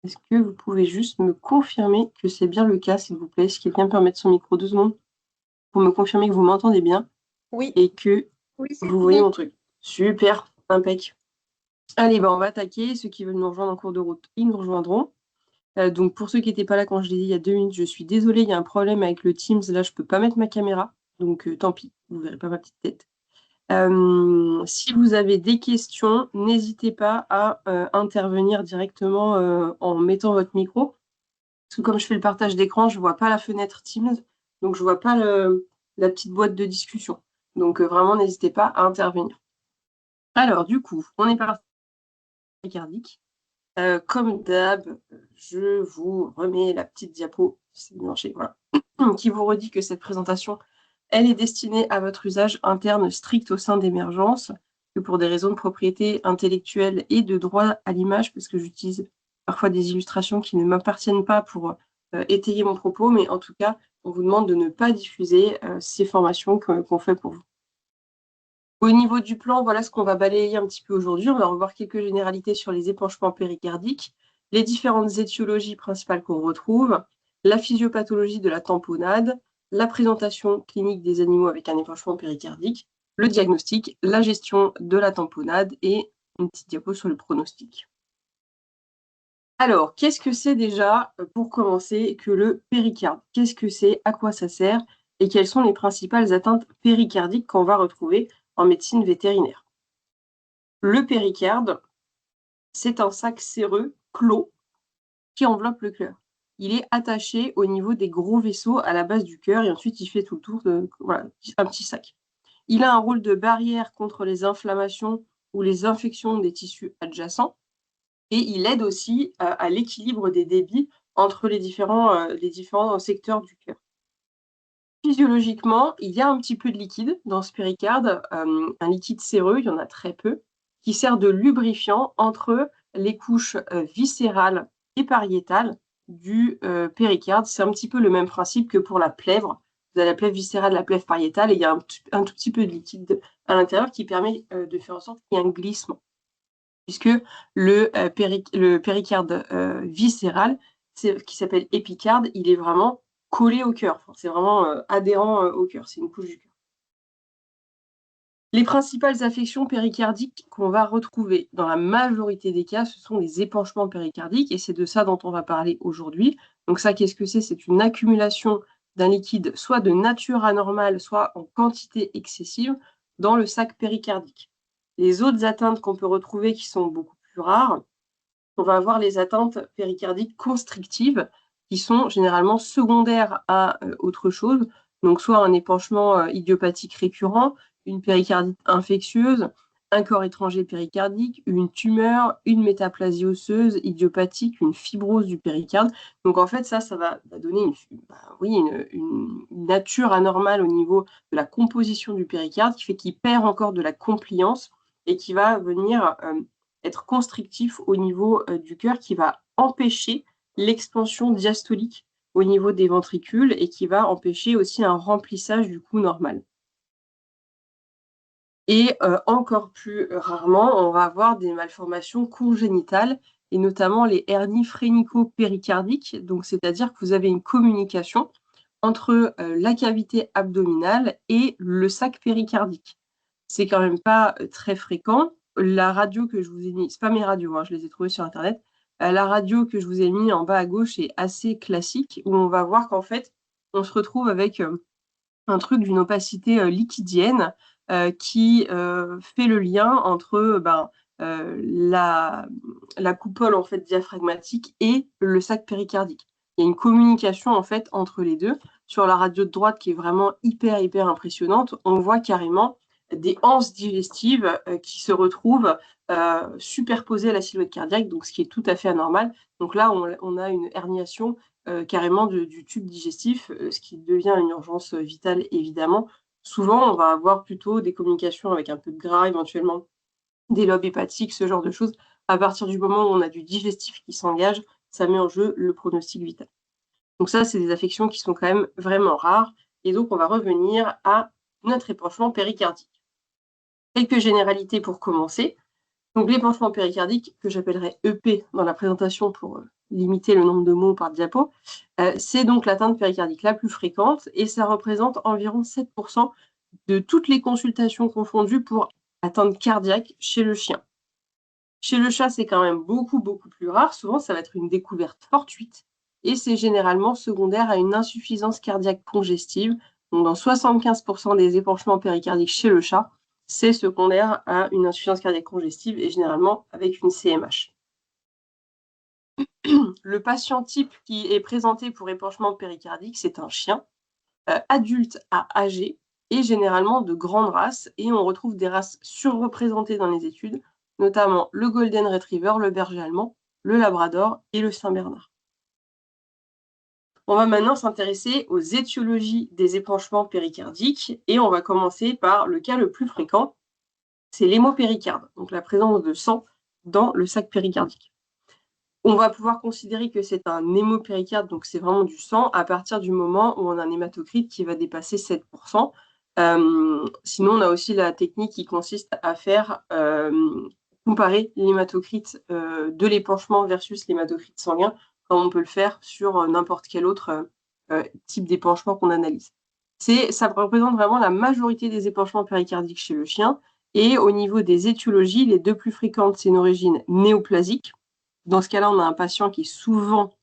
Est-ce que vous pouvez juste me confirmer que c'est bien le cas, s'il vous plaît? Si quelqu'un peut mettre son micro 2 secondes pour me confirmer que vous m'entendez bien Oui, et que oui, c'est vous voyez bon. mon truc. Super, impec. Allez, on va attaquer. Ceux qui veulent nous rejoindre en cours de route, ils nous rejoindront. Donc, pour ceux qui n'étaient pas là quand je l'ai dit il y a 2 minutes, je suis désolée, il y a un problème avec le Teams. Là, je ne peux pas mettre ma caméra. Donc, tant pis, vous ne verrez pas ma petite tête. Si vous avez des questions, n'hésitez pas à intervenir directement en mettant votre micro. Parce que comme je fais le partage d'écran, je ne vois pas la fenêtre Teams, donc je ne vois pas la petite boîte de discussion. Donc vraiment, n'hésitez pas à intervenir. Alors, du coup, on est parti cardiaque. Comme d'hab, je vous remets la petite diapo, c'est branché, voilà, qui vous redit que cette présentation, elle est destinée à votre usage interne strict au sein d'Emergence, que pour des raisons de propriété intellectuelle et de droit à l'image, parce que j'utilise parfois des illustrations qui ne m'appartiennent pas pour étayer mon propos, mais en tout cas, on vous demande de ne pas diffuser ces formations qu'on fait pour vous. Au niveau du plan, voilà ce qu'on va balayer un petit peu aujourd'hui. On va revoir quelques généralités sur les épanchements péricardiques, les différentes étiologies principales qu'on retrouve, la physiopathologie de la tamponnade, la présentation clinique des animaux avec un épanchement péricardique, le diagnostic, la gestion de la tamponnade et une petite diapo sur le pronostic. Alors, qu'est-ce que c'est déjà, pour commencer, que le péricarde? Qu'est-ce que c'est? À quoi ça sert? Et quelles sont les principales atteintes péricardiques qu'on va retrouver en médecine vétérinaire? Le péricarde, c'est un sac séreux clos qui enveloppe le cœur. Il est attaché au niveau des gros vaisseaux à la base du cœur et ensuite il fait tout le tour de voilà, un petit sac. Il a un rôle de barrière contre les inflammations ou les infections des tissus adjacents et il aide aussi à l'équilibre des débits entre les différents secteurs du cœur. Physiologiquement, il y a un petit peu de liquide dans ce péricarde, un liquide séreux, il y en a très peu, qui sert de lubrifiant entre les couches viscérales et pariétales du péricarde. C'est un petit peu le même principe que pour la plèvre. Vous avez la plèvre viscérale, la plèvre pariétale, et il y a un tout petit peu de liquide à l'intérieur qui permet de faire en sorte qu'il y ait un glissement. Puisque le péricarde viscéral, qui s'appelle épicarde, il est vraiment collé au cœur. Enfin, c'est vraiment adhérent au cœur. C'est une couche du cœur. Les principales affections péricardiques qu'on va retrouver dans la majorité des cas, ce sont les épanchements péricardiques et c'est de ça dont on va parler aujourd'hui. Donc ça, qu'est-ce que c'est? C'est une accumulation d'un liquide soit de nature anormale, soit en quantité excessive dans le sac péricardique. Les autres atteintes qu'on peut retrouver qui sont beaucoup plus rares, on va avoir les atteintes péricardiques constrictives qui sont généralement secondaires à autre chose, donc soit un épanchement idiopathique récurrent, une péricardite infectieuse, un corps étranger péricardique, une tumeur, une métaplasie osseuse idiopathique, une fibrose du péricarde. Donc en fait, ça va donner une nature anormale au niveau de la composition du péricarde qui fait qu'il perd encore de la compliance et qui va venir être constrictif au niveau du cœur, qui va empêcher l'expansion diastolique au niveau des ventricules et qui va empêcher aussi un remplissage du coup normal. Et encore plus rarement, on va avoir des malformations congénitales et notamment les hernies phrénico-péricardiques. Donc, c'est-à-dire que vous avez une communication entre la cavité abdominale et le sac péricardique. C'est quand même pas très fréquent. La radio que je vous ai mis, c'est pas mes radios, hein, je les ai trouvées sur Internet. La radio que je vous ai mis en bas à gauche est assez classique, où on va voir qu'en fait, on se retrouve avec un truc d'une opacité liquidienne qui fait le lien entre la coupole en fait diaphragmatique et le sac péricardique. Il y a une communication en fait entre les deux. Sur la radio de droite qui est vraiment hyper impressionnante, on voit carrément des anses digestives qui se retrouvent superposées à la silhouette cardiaque, donc ce qui est tout à fait anormal. Donc là, on a une herniation carrément du tube digestif, ce qui devient une urgence vitale évidemment. Souvent, on va avoir plutôt des communications avec un peu de gras, éventuellement des lobes hépatiques, ce genre de choses. À partir du moment où on a du digestif qui s'engage, ça met en jeu le pronostic vital. Donc ça, c'est des affections qui sont quand même vraiment rares. Et donc, on va revenir à notre épanchement péricardique. Quelques généralités pour commencer. Donc l'épanchement péricardique, que j'appellerai EP dans la présentation pour limiter le nombre de mots par diapo. C'est donc l'atteinte péricardique la plus fréquente et ça représente environ 7% de toutes les consultations confondues pour atteinte cardiaque chez le chien. Chez le chat, c'est quand même beaucoup plus rare. Souvent, ça va être une découverte fortuite et c'est généralement secondaire à une insuffisance cardiaque congestive. Donc, dans 75% des épanchements péricardiques chez le chat, c'est secondaire à une insuffisance cardiaque congestive et généralement avec une CMH. Le patient type qui est présenté pour épanchement péricardique, c'est un chien adulte à âgé et généralement de grande race. Et on retrouve des races surreprésentées dans les études, notamment le Golden Retriever, le Berger allemand, le Labrador et le Saint-Bernard. On va maintenant s'intéresser aux étiologies des épanchements péricardiques et on va commencer par le cas le plus fréquent, c'est l'hémopéricarde, donc la présence de sang dans le sac péricardique. On va pouvoir considérer que c'est un hémopéricarde, donc c'est vraiment du sang, à partir du moment où on a un hématocrit qui va dépasser 7%. Sinon, on a aussi la technique qui consiste à faire comparer l'hématocrit de l'épanchement versus l'hématocrit sanguin, comme on peut le faire sur n'importe quel autre type d'épanchement qu'on analyse. Ça représente vraiment la majorité des épanchements péricardiques chez le chien. Et au niveau des étiologies, les deux plus fréquentes, c'est une origine néoplasique. Dans ce cas-là, on a un patient qui est souvent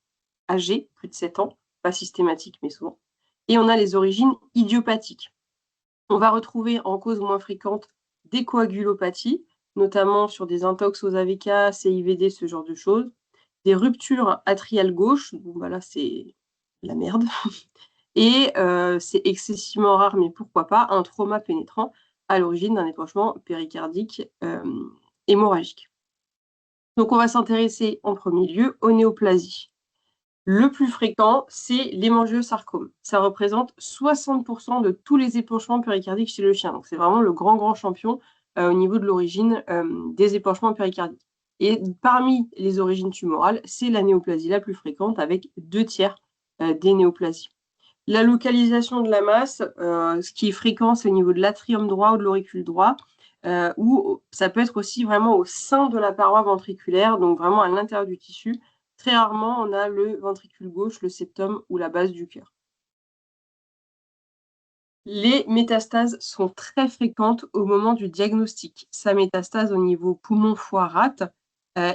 âgé, plus de 7 ans, pas systématique, mais souvent. Et on a les origines idiopathiques. On va retrouver en cause moins fréquente des coagulopathies, notamment sur des intox aux AVK, CIVD, ce genre de choses. Des ruptures atriales gauches, bon, bah là, c'est la merde. Et c'est excessivement rare, mais pourquoi pas, un trauma pénétrant à l'origine d'un épanchement péricardique hémorragique. Donc, on va s'intéresser en premier lieu aux néoplasies. Le plus fréquent, c'est l'hémangiosarcome. Ça représente 60% de tous les épanchements péricardiques chez le chien. Donc, c'est vraiment le grand champion au niveau de l'origine des épanchements péricardiques. Et parmi les origines tumorales, c'est la néoplasie la plus fréquente avec 2/3 des néoplasies. La localisation de la masse, ce qui est fréquent, c'est au niveau de l'atrium droit ou de l'auricule droit. Ou ça peut être aussi vraiment au sein de la paroi ventriculaire, donc vraiment à l'intérieur du tissu. Très rarement, on a le ventricule gauche, le septum ou la base du cœur. Les métastases sont très fréquentes au moment du diagnostic. Ça métastase au niveau poumon, foie, rate.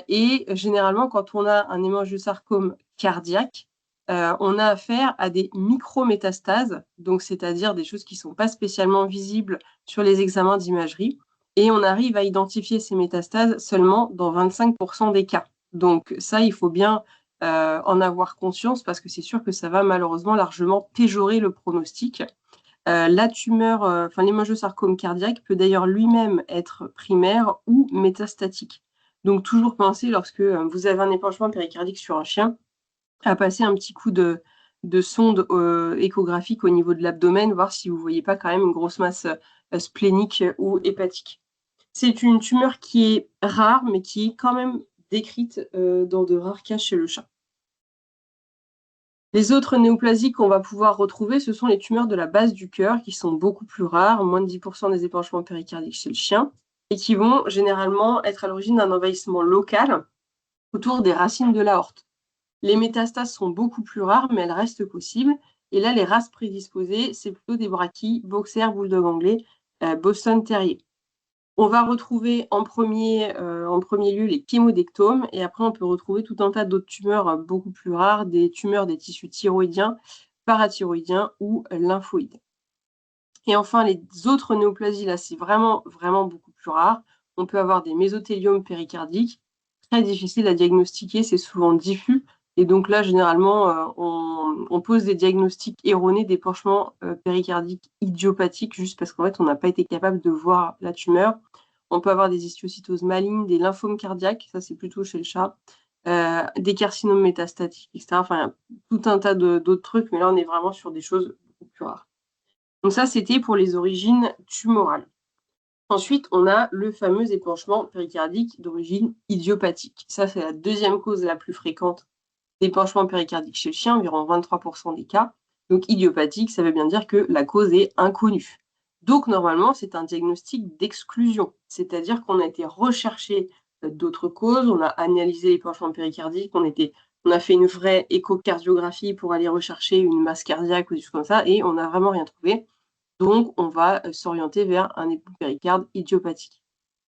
Et généralement, quand on a un hémangiosarcome cardiaque, on a affaire à des micrométastases, donc c'est-à-dire des choses qui ne sont pas spécialement visibles sur les examens d'imagerie. Et on arrive à identifier ces métastases seulement dans 25% des cas. Donc ça, il faut bien en avoir conscience parce que c'est sûr que ça va malheureusement largement péjorer le pronostic. La tumeur, l'hémangiosarcome cardiaque peut d'ailleurs lui-même être primaire ou métastatique. Donc toujours penser lorsque vous avez un épanchement péricardique sur un chien, à passer un petit coup de sonde échographique au niveau de l'abdomen, voir si vous ne voyez pas quand même une grosse masse splénique ou hépatique. C'est une tumeur qui est rare, mais qui est quand même décrite dans de rares cas chez le chat. Les autres néoplasies qu'on va pouvoir retrouver, ce sont les tumeurs de la base du cœur, qui sont beaucoup plus rares, moins de 10% des épanchements péricardiques chez le chien, et qui vont généralement être à l'origine d'un envahissement local autour des racines de l'aorte. Les métastases sont beaucoup plus rares, mais elles restent possibles. Et là, les races prédisposées, c'est plutôt des brachys, boxer, bulldog anglais, Boston terrier. On va retrouver en premier lieu les chémodectomes et après on peut retrouver tout un tas d'autres tumeurs beaucoup plus rares, des tumeurs des tissus thyroïdiens, parathyroïdiens ou lymphoïdes. Et enfin, les autres néoplasies, là, c'est vraiment beaucoup plus rare. On peut avoir des mésothéliomes péricardiques, très difficiles à diagnostiquer, c'est souvent diffus. Et donc là, généralement, on pose des diagnostics erronés d'épanchements péricardiques idiopathiques juste parce qu'en fait, on n'a pas été capable de voir la tumeur. On peut avoir des histiocytoses malignes, des lymphomes cardiaques, ça c'est plutôt chez le chat, des carcinomes métastatiques, etc. Enfin, tout un tas d'autres trucs, mais là, on est vraiment sur des choses beaucoup plus rares. Donc ça, c'était pour les origines tumorales. Ensuite, on a le fameux épanchement péricardique d'origine idiopathique. Ça, c'est la deuxième cause la plus fréquente d'épanchement péricardique chez le chien, environ 23% des cas. Donc idiopathique, ça veut bien dire que la cause est inconnue. Donc normalement, c'est un diagnostic d'exclusion, c'est-à-dire qu'on a été rechercher d'autres causes, on a analysé l'épanchement péricardique, on était On a fait une vraie échocardiographie pour aller rechercher une masse cardiaque ou des choses comme ça, et on n'a vraiment rien trouvé. Donc, on va s'orienter vers un épipéricarde idiopathique.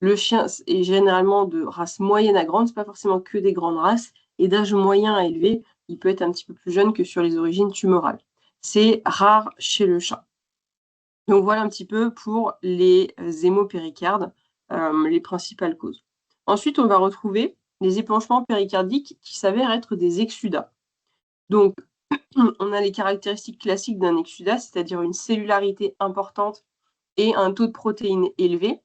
Le chien est généralement de race moyenne à grande, c'est pas forcément que des grandes races, et d'âge moyen à élevé, il peut être un petit peu plus jeune que sur les origines tumorales. C'est rare chez le chat. Donc voilà un petit peu pour les hémopéricardes, les principales causes. Ensuite, on va retrouver les épanchements péricardiques qui s'avèrent être des exsudats. Donc, on a les caractéristiques classiques d'un exsudat, c'est-à-dire une cellularité importante et un taux de protéines élevé.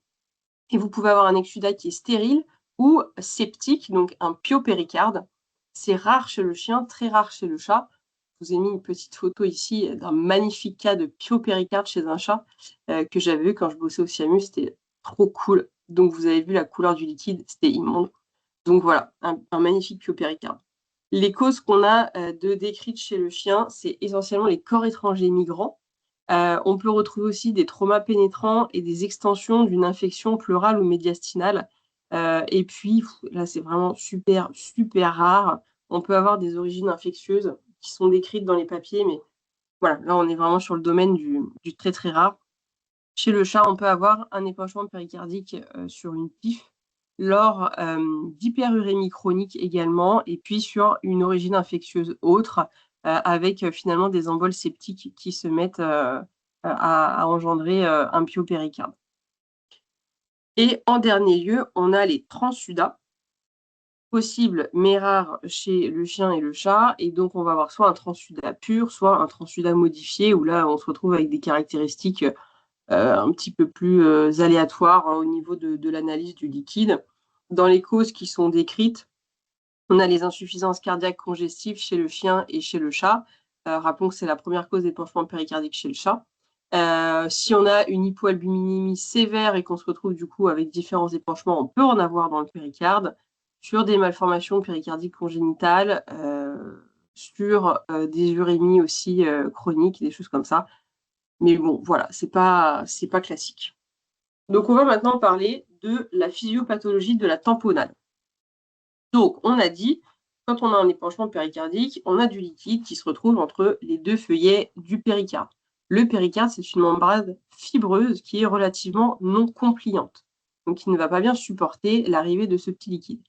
Et vous pouvez avoir un exsudat qui est stérile ou septique, donc un piopéricarde. C'est rare chez le chien, très rare chez le chat. Je vous ai mis une petite photo ici d'un magnifique cas de piopéricarde chez un chat que j'avais vu quand je bossais au SIAMU. C'était trop cool. Donc, vous avez vu la couleur du liquide, c'était immonde. Donc voilà, un magnifique piopéricarde. Les causes qu'on a de décrites chez le chien, c'est essentiellement les corps étrangers migrants. On peut retrouver aussi des traumas pénétrants et des extensions d'une infection pleurale ou médiastinale. Et puis, là, c'est vraiment super, super rare. On peut avoir des origines infectieuses qui sont décrites dans les papiers, mais voilà, là, on est vraiment sur le domaine du très, très rare. Chez le chat, on peut avoir un épanchement péricardique sur une PIF, lors d'hyperurémie chronique également, et puis sur une origine infectieuse autre, avec finalement des emboles septiques qui se mettent à engendrer un piopéricarde. Et en dernier lieu, on a les transsudats, possibles mais rares chez le chien et le chat, et donc on va avoir soit un transsudat pur, soit un transsudat modifié, où là on se retrouve avec des caractéristiques un petit peu plus aléatoires au niveau de l'analyse du liquide. Dans les causes qui sont décrites, on a les insuffisances cardiaques congestives chez le chien et chez le chat. Rappelons que c'est la première cause d'épanchement péricardique chez le chat. Si on a une hypoalbuminémie sévère et qu'on se retrouve du coup avec différents épanchements, on peut en avoir dans le péricarde, sur des malformations péricardiques congénitales, sur des urémies aussi chroniques, des choses comme ça. Mais bon, voilà, c'est pas classique. Donc, on va maintenant parler de la physiopathologie de la tamponnade. Donc, on a dit, quand on a un épanchement péricardique, on a du liquide qui se retrouve entre les deux feuillets du péricarde. Le péricarde, c'est une membrane fibreuse qui est relativement non compliante, donc qui ne va pas bien supporter l'arrivée de ce petit liquide.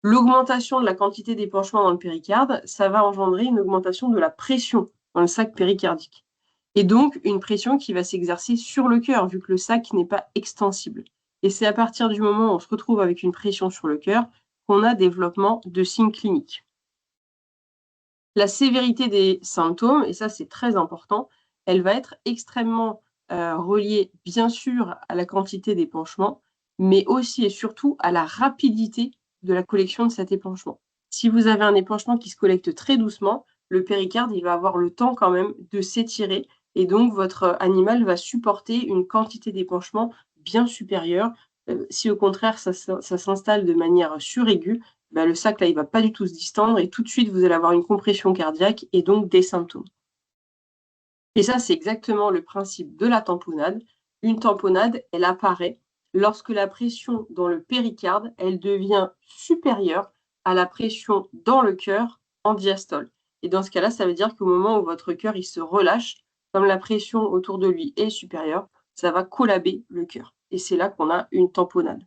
L'augmentation de la quantité d'épanchement dans le péricarde, ça va engendrer une augmentation de la pression dans le sac péricardique. Et donc, une pression qui va s'exercer sur le cœur, vu que le sac n'est pas extensible. Et c'est à partir du moment où on se retrouve avec une pression sur le cœur qu'on a développement de signes cliniques. La sévérité des symptômes, et ça c'est très important, elle va être extrêmement reliée bien sûr à la quantité d'épanchement, mais aussi et surtout à la rapidité de la collection de cet épanchement. Si vous avez un épanchement qui se collecte très doucement, le péricarde il va avoir le temps quand même de s'étirer, et donc votre animal va supporter une quantité d'épanchement bien supérieure. Si au contraire ça s'installe de manière suraiguë, le sac là, il va pas du tout se distendre et tout de suite vous allez avoir une compression cardiaque et donc des symptômes. Et ça, c'est exactement le principe de la tamponnade. Une tamponnade, elle apparaît lorsque la pression dans le péricarde, elle devient supérieure à la pression dans le cœur en diastole. Et dans ce cas-là, ça veut dire qu'au moment où votre cœur il se relâche, comme la pression autour de lui est supérieure, ça va collaber le cœur. Et c'est là qu'on a une tamponnade.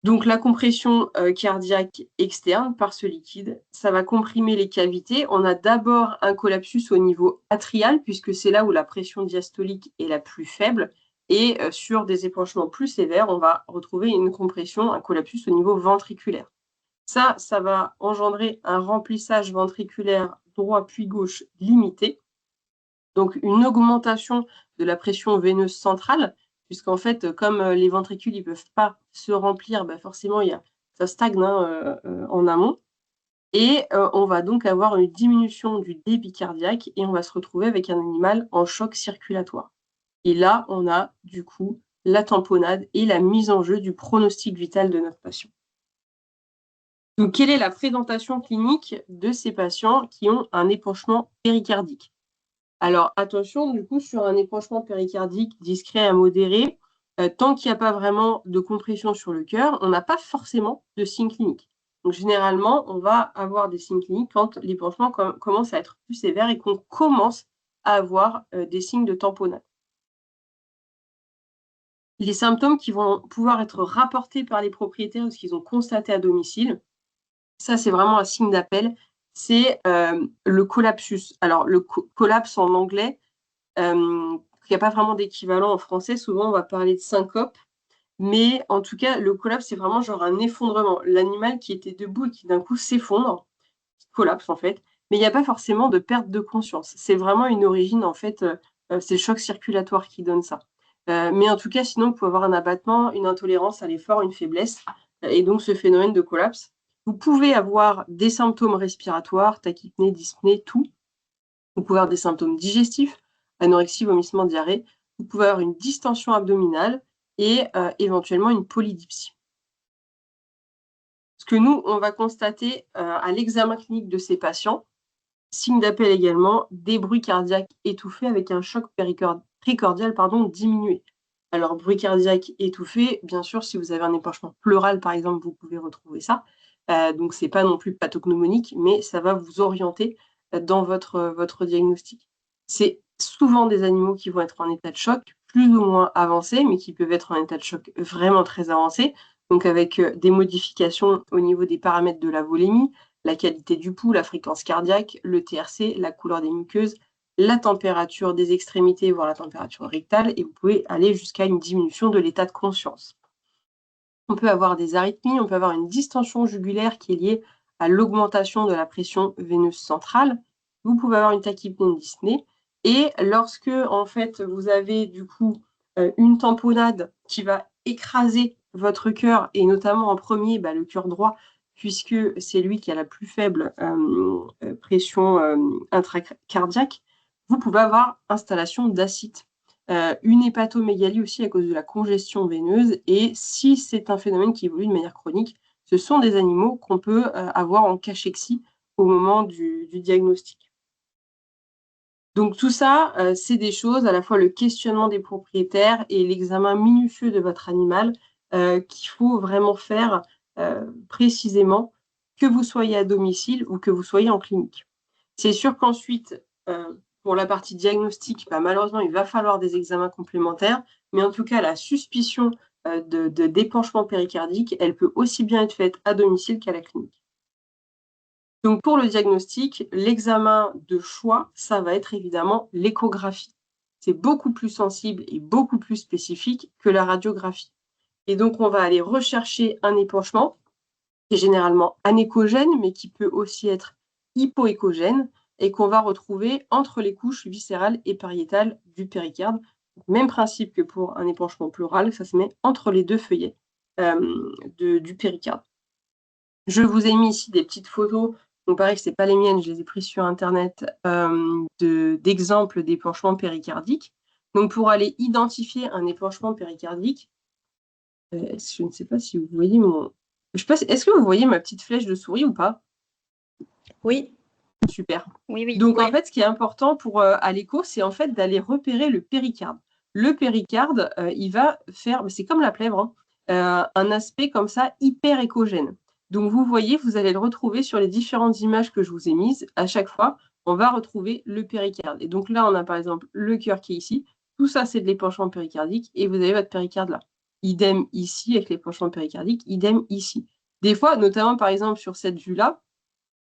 Donc la compression cardiaque externe par ce liquide, ça va comprimer les cavités. On a d'abord un collapsus au niveau atrial, puisque c'est là où la pression diastolique est la plus faible. Et sur des épanchements plus sévères, on va retrouver une compression, un collapsus au niveau ventriculaire. Ça va engendrer un remplissage ventriculaire droit puis gauche limité. Donc une augmentation de la pression veineuse centrale, puisqu'en fait, comme les ventricules ne peuvent pas se remplir, forcément, ça stagne en amont. Et on va donc avoir une diminution du débit cardiaque et on va se retrouver avec un animal en choc circulatoire. Et là, on a du coup la tamponnade et la mise en jeu du pronostic vital de notre patient. Donc, quelle est la présentation clinique de ces patients qui ont un épanchement péricardique? Alors attention, du coup, sur un épanchement péricardique discret à modéré, tant qu'il n'y a pas vraiment de compression sur le cœur, on n'a pas forcément de signe clinique. Donc, généralement, on va avoir des signes cliniques quand l'épanchement commence à être plus sévère et qu'on commence à avoir des signes de tamponnade. Les symptômes qui vont pouvoir être rapportés par les propriétaires ou ce qu'ils ont constaté à domicile, ça, c'est vraiment un signe d'appel, c'est le collapsus. Alors, le collapse en anglais, il n'y a pas vraiment d'équivalent en français. Souvent, on va parler de syncope. Mais en tout cas, le collapse, c'est vraiment genre un effondrement. L'animal qui était debout et qui d'un coup s'effondre, collapse en fait. Mais il n'y a pas forcément de perte de conscience. C'est vraiment une origine, en fait, c'est le choc circulatoire qui donne ça. Mais en tout cas, sinon, vous pouvez avoir un abattement, une intolérance à l'effort, une faiblesse, et donc ce phénomène de collapse. Vous pouvez avoir des symptômes respiratoires, tachypnée, dyspnée, tout. Vous pouvez avoir des symptômes digestifs, anorexie, vomissement, diarrhée. Vous pouvez avoir une distension abdominale et éventuellement une polydipsie. Ce que nous, on va constater à l'examen clinique de ces patients, signe d'appel également, des bruits cardiaques étouffés avec un choc précordial diminué. Alors, bruit cardiaque étouffé, bien sûr, si vous avez un épanchement pleural, par exemple, vous pouvez retrouver ça. Donc, ce n'est pas non plus pathognomonique, mais ça va vous orienter dans votre diagnostic. C'est souvent des animaux qui vont être en état de choc, plus ou moins avancé, mais qui peuvent être en état de choc vraiment très avancé, donc avec des modifications au niveau des paramètres de la volémie, la qualité du pouls, la fréquence cardiaque, le TRC, la couleur des muqueuses, la température des extrémités, voire la température rectale, et vous pouvez aller jusqu'à une diminution de l'état de conscience. On peut avoir des arythmies, on peut avoir une distension jugulaire qui est liée à l'augmentation de la pression veineuse centrale. Vous pouvez avoir une tachypnée, une dyspnée. Et lorsque, en fait, vous avez du coup une tamponnade qui va écraser votre cœur, et notamment en premier, le cœur droit, puisque c'est lui qui a la plus faible pression intracardiaque, vous pouvez avoir installation d'acide. Une hépatomégalie aussi à cause de la congestion veineuse. Et si c'est un phénomène qui évolue de manière chronique, ce sont des animaux qu'on peut avoir en cachexie au moment du diagnostic. Donc tout ça, c'est des choses, à la fois le questionnement des propriétaires et l'examen minutieux de votre animal qu'il faut vraiment faire précisément, que vous soyez à domicile ou que vous soyez en clinique. C'est sûr qu'ensuite, pour la partie diagnostic, malheureusement, il va falloir des examens complémentaires, mais en tout cas, la suspicion d'épanchement péricardique, elle peut aussi bien être faite à domicile qu'à la clinique. Donc, pour le diagnostic, l'examen de choix, ça va être évidemment l'échographie. C'est beaucoup plus sensible et beaucoup plus spécifique que la radiographie. Et donc, on va aller rechercher un épanchement qui est généralement anéchogène, mais qui peut aussi être hypoéchogène, et qu'on va retrouver entre les couches viscérales et pariétales du péricarde. Même principe que pour un épanchement pleural, ça se met entre les deux feuillets du péricarde. Je vous ai mis ici des petites photos, donc pareil, ce n'est pas les miennes, je les ai prises sur Internet, d'exemples d'épanchements péricardiques. Donc pour aller identifier un épanchement péricardique, je ne sais pas si vous voyez mon... Est-ce que vous voyez ma petite flèche de souris ou pas? Oui. Super. Oui. Donc, en fait, ce qui est important pour à l'écho, c'est en fait d'aller repérer le péricarde. Le péricarde, il va faire, c'est comme la plèvre, un aspect comme ça hyper échogène. Donc, vous voyez, vous allez le retrouver sur les différentes images que je vous ai mises. À chaque fois, on va retrouver le péricarde. Et donc là, on a par exemple le cœur qui est ici. Tout ça, c'est de l'épanchement péricardique et vous avez votre péricarde là. Idem ici avec l'épanchement péricardique, idem ici. Des fois, notamment par exemple sur cette vue-là,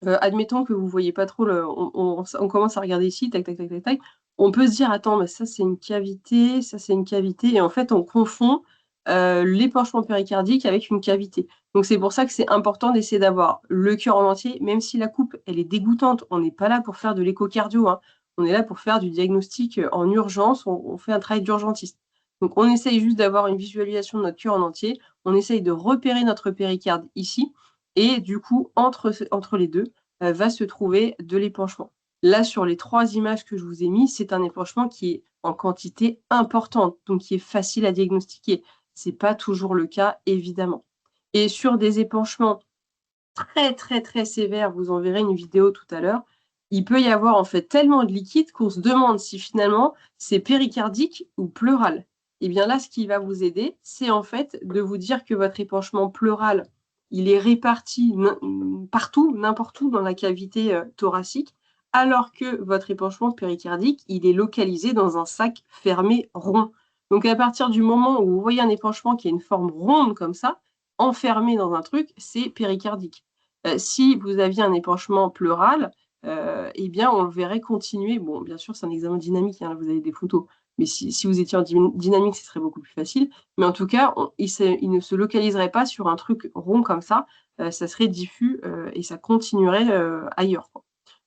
admettons que vous ne voyez pas trop, on commence à regarder ici, tac, tac, tac, tac, tac. On peut se dire, attends, mais ça c'est une cavité, ça c'est une cavité. Et en fait, on confond l'épanchement péricardique avec une cavité. Donc c'est pour ça que c'est important d'essayer d'avoir le cœur en entier, même si la coupe, elle est dégoûtante. On n'est pas là pour faire de l'échocardio, hein. On est là pour faire du diagnostic en urgence. On fait un travail d'urgentiste. Donc on essaye juste d'avoir une visualisation de notre cœur en entier. On essaye de repérer notre péricarde ici. Et du coup, entre les deux, va se trouver de l'épanchement. Là, sur les 3 images que je vous ai mises, c'est un épanchement qui est en quantité importante, donc qui est facile à diagnostiquer. Ce n'est pas toujours le cas, évidemment. Et sur des épanchements très, très, très sévères, vous en verrez une vidéo tout à l'heure, il peut y avoir en fait tellement de liquide qu'on se demande si finalement c'est péricardique ou pleural. Et bien là, ce qui va vous aider, c'est en fait de vous dire que votre épanchement pleural, il est réparti partout, n'importe où dans la cavité thoracique, alors que votre épanchement péricardique, il est localisé dans un sac fermé rond. Donc à partir du moment où vous voyez un épanchement qui a une forme ronde comme ça, enfermé dans un truc, c'est péricardique. Si vous aviez un épanchement pleural, eh bien on le verrait continuer. Bon, bien sûr, c'est un examen dynamique, hein, vous avez des photos. Mais si vous étiez en dynamique, ce serait beaucoup plus facile. Mais en tout cas, il ne se localiserait pas sur un truc rond comme ça. Ça serait diffus et ça continuerait ailleurs, quoi.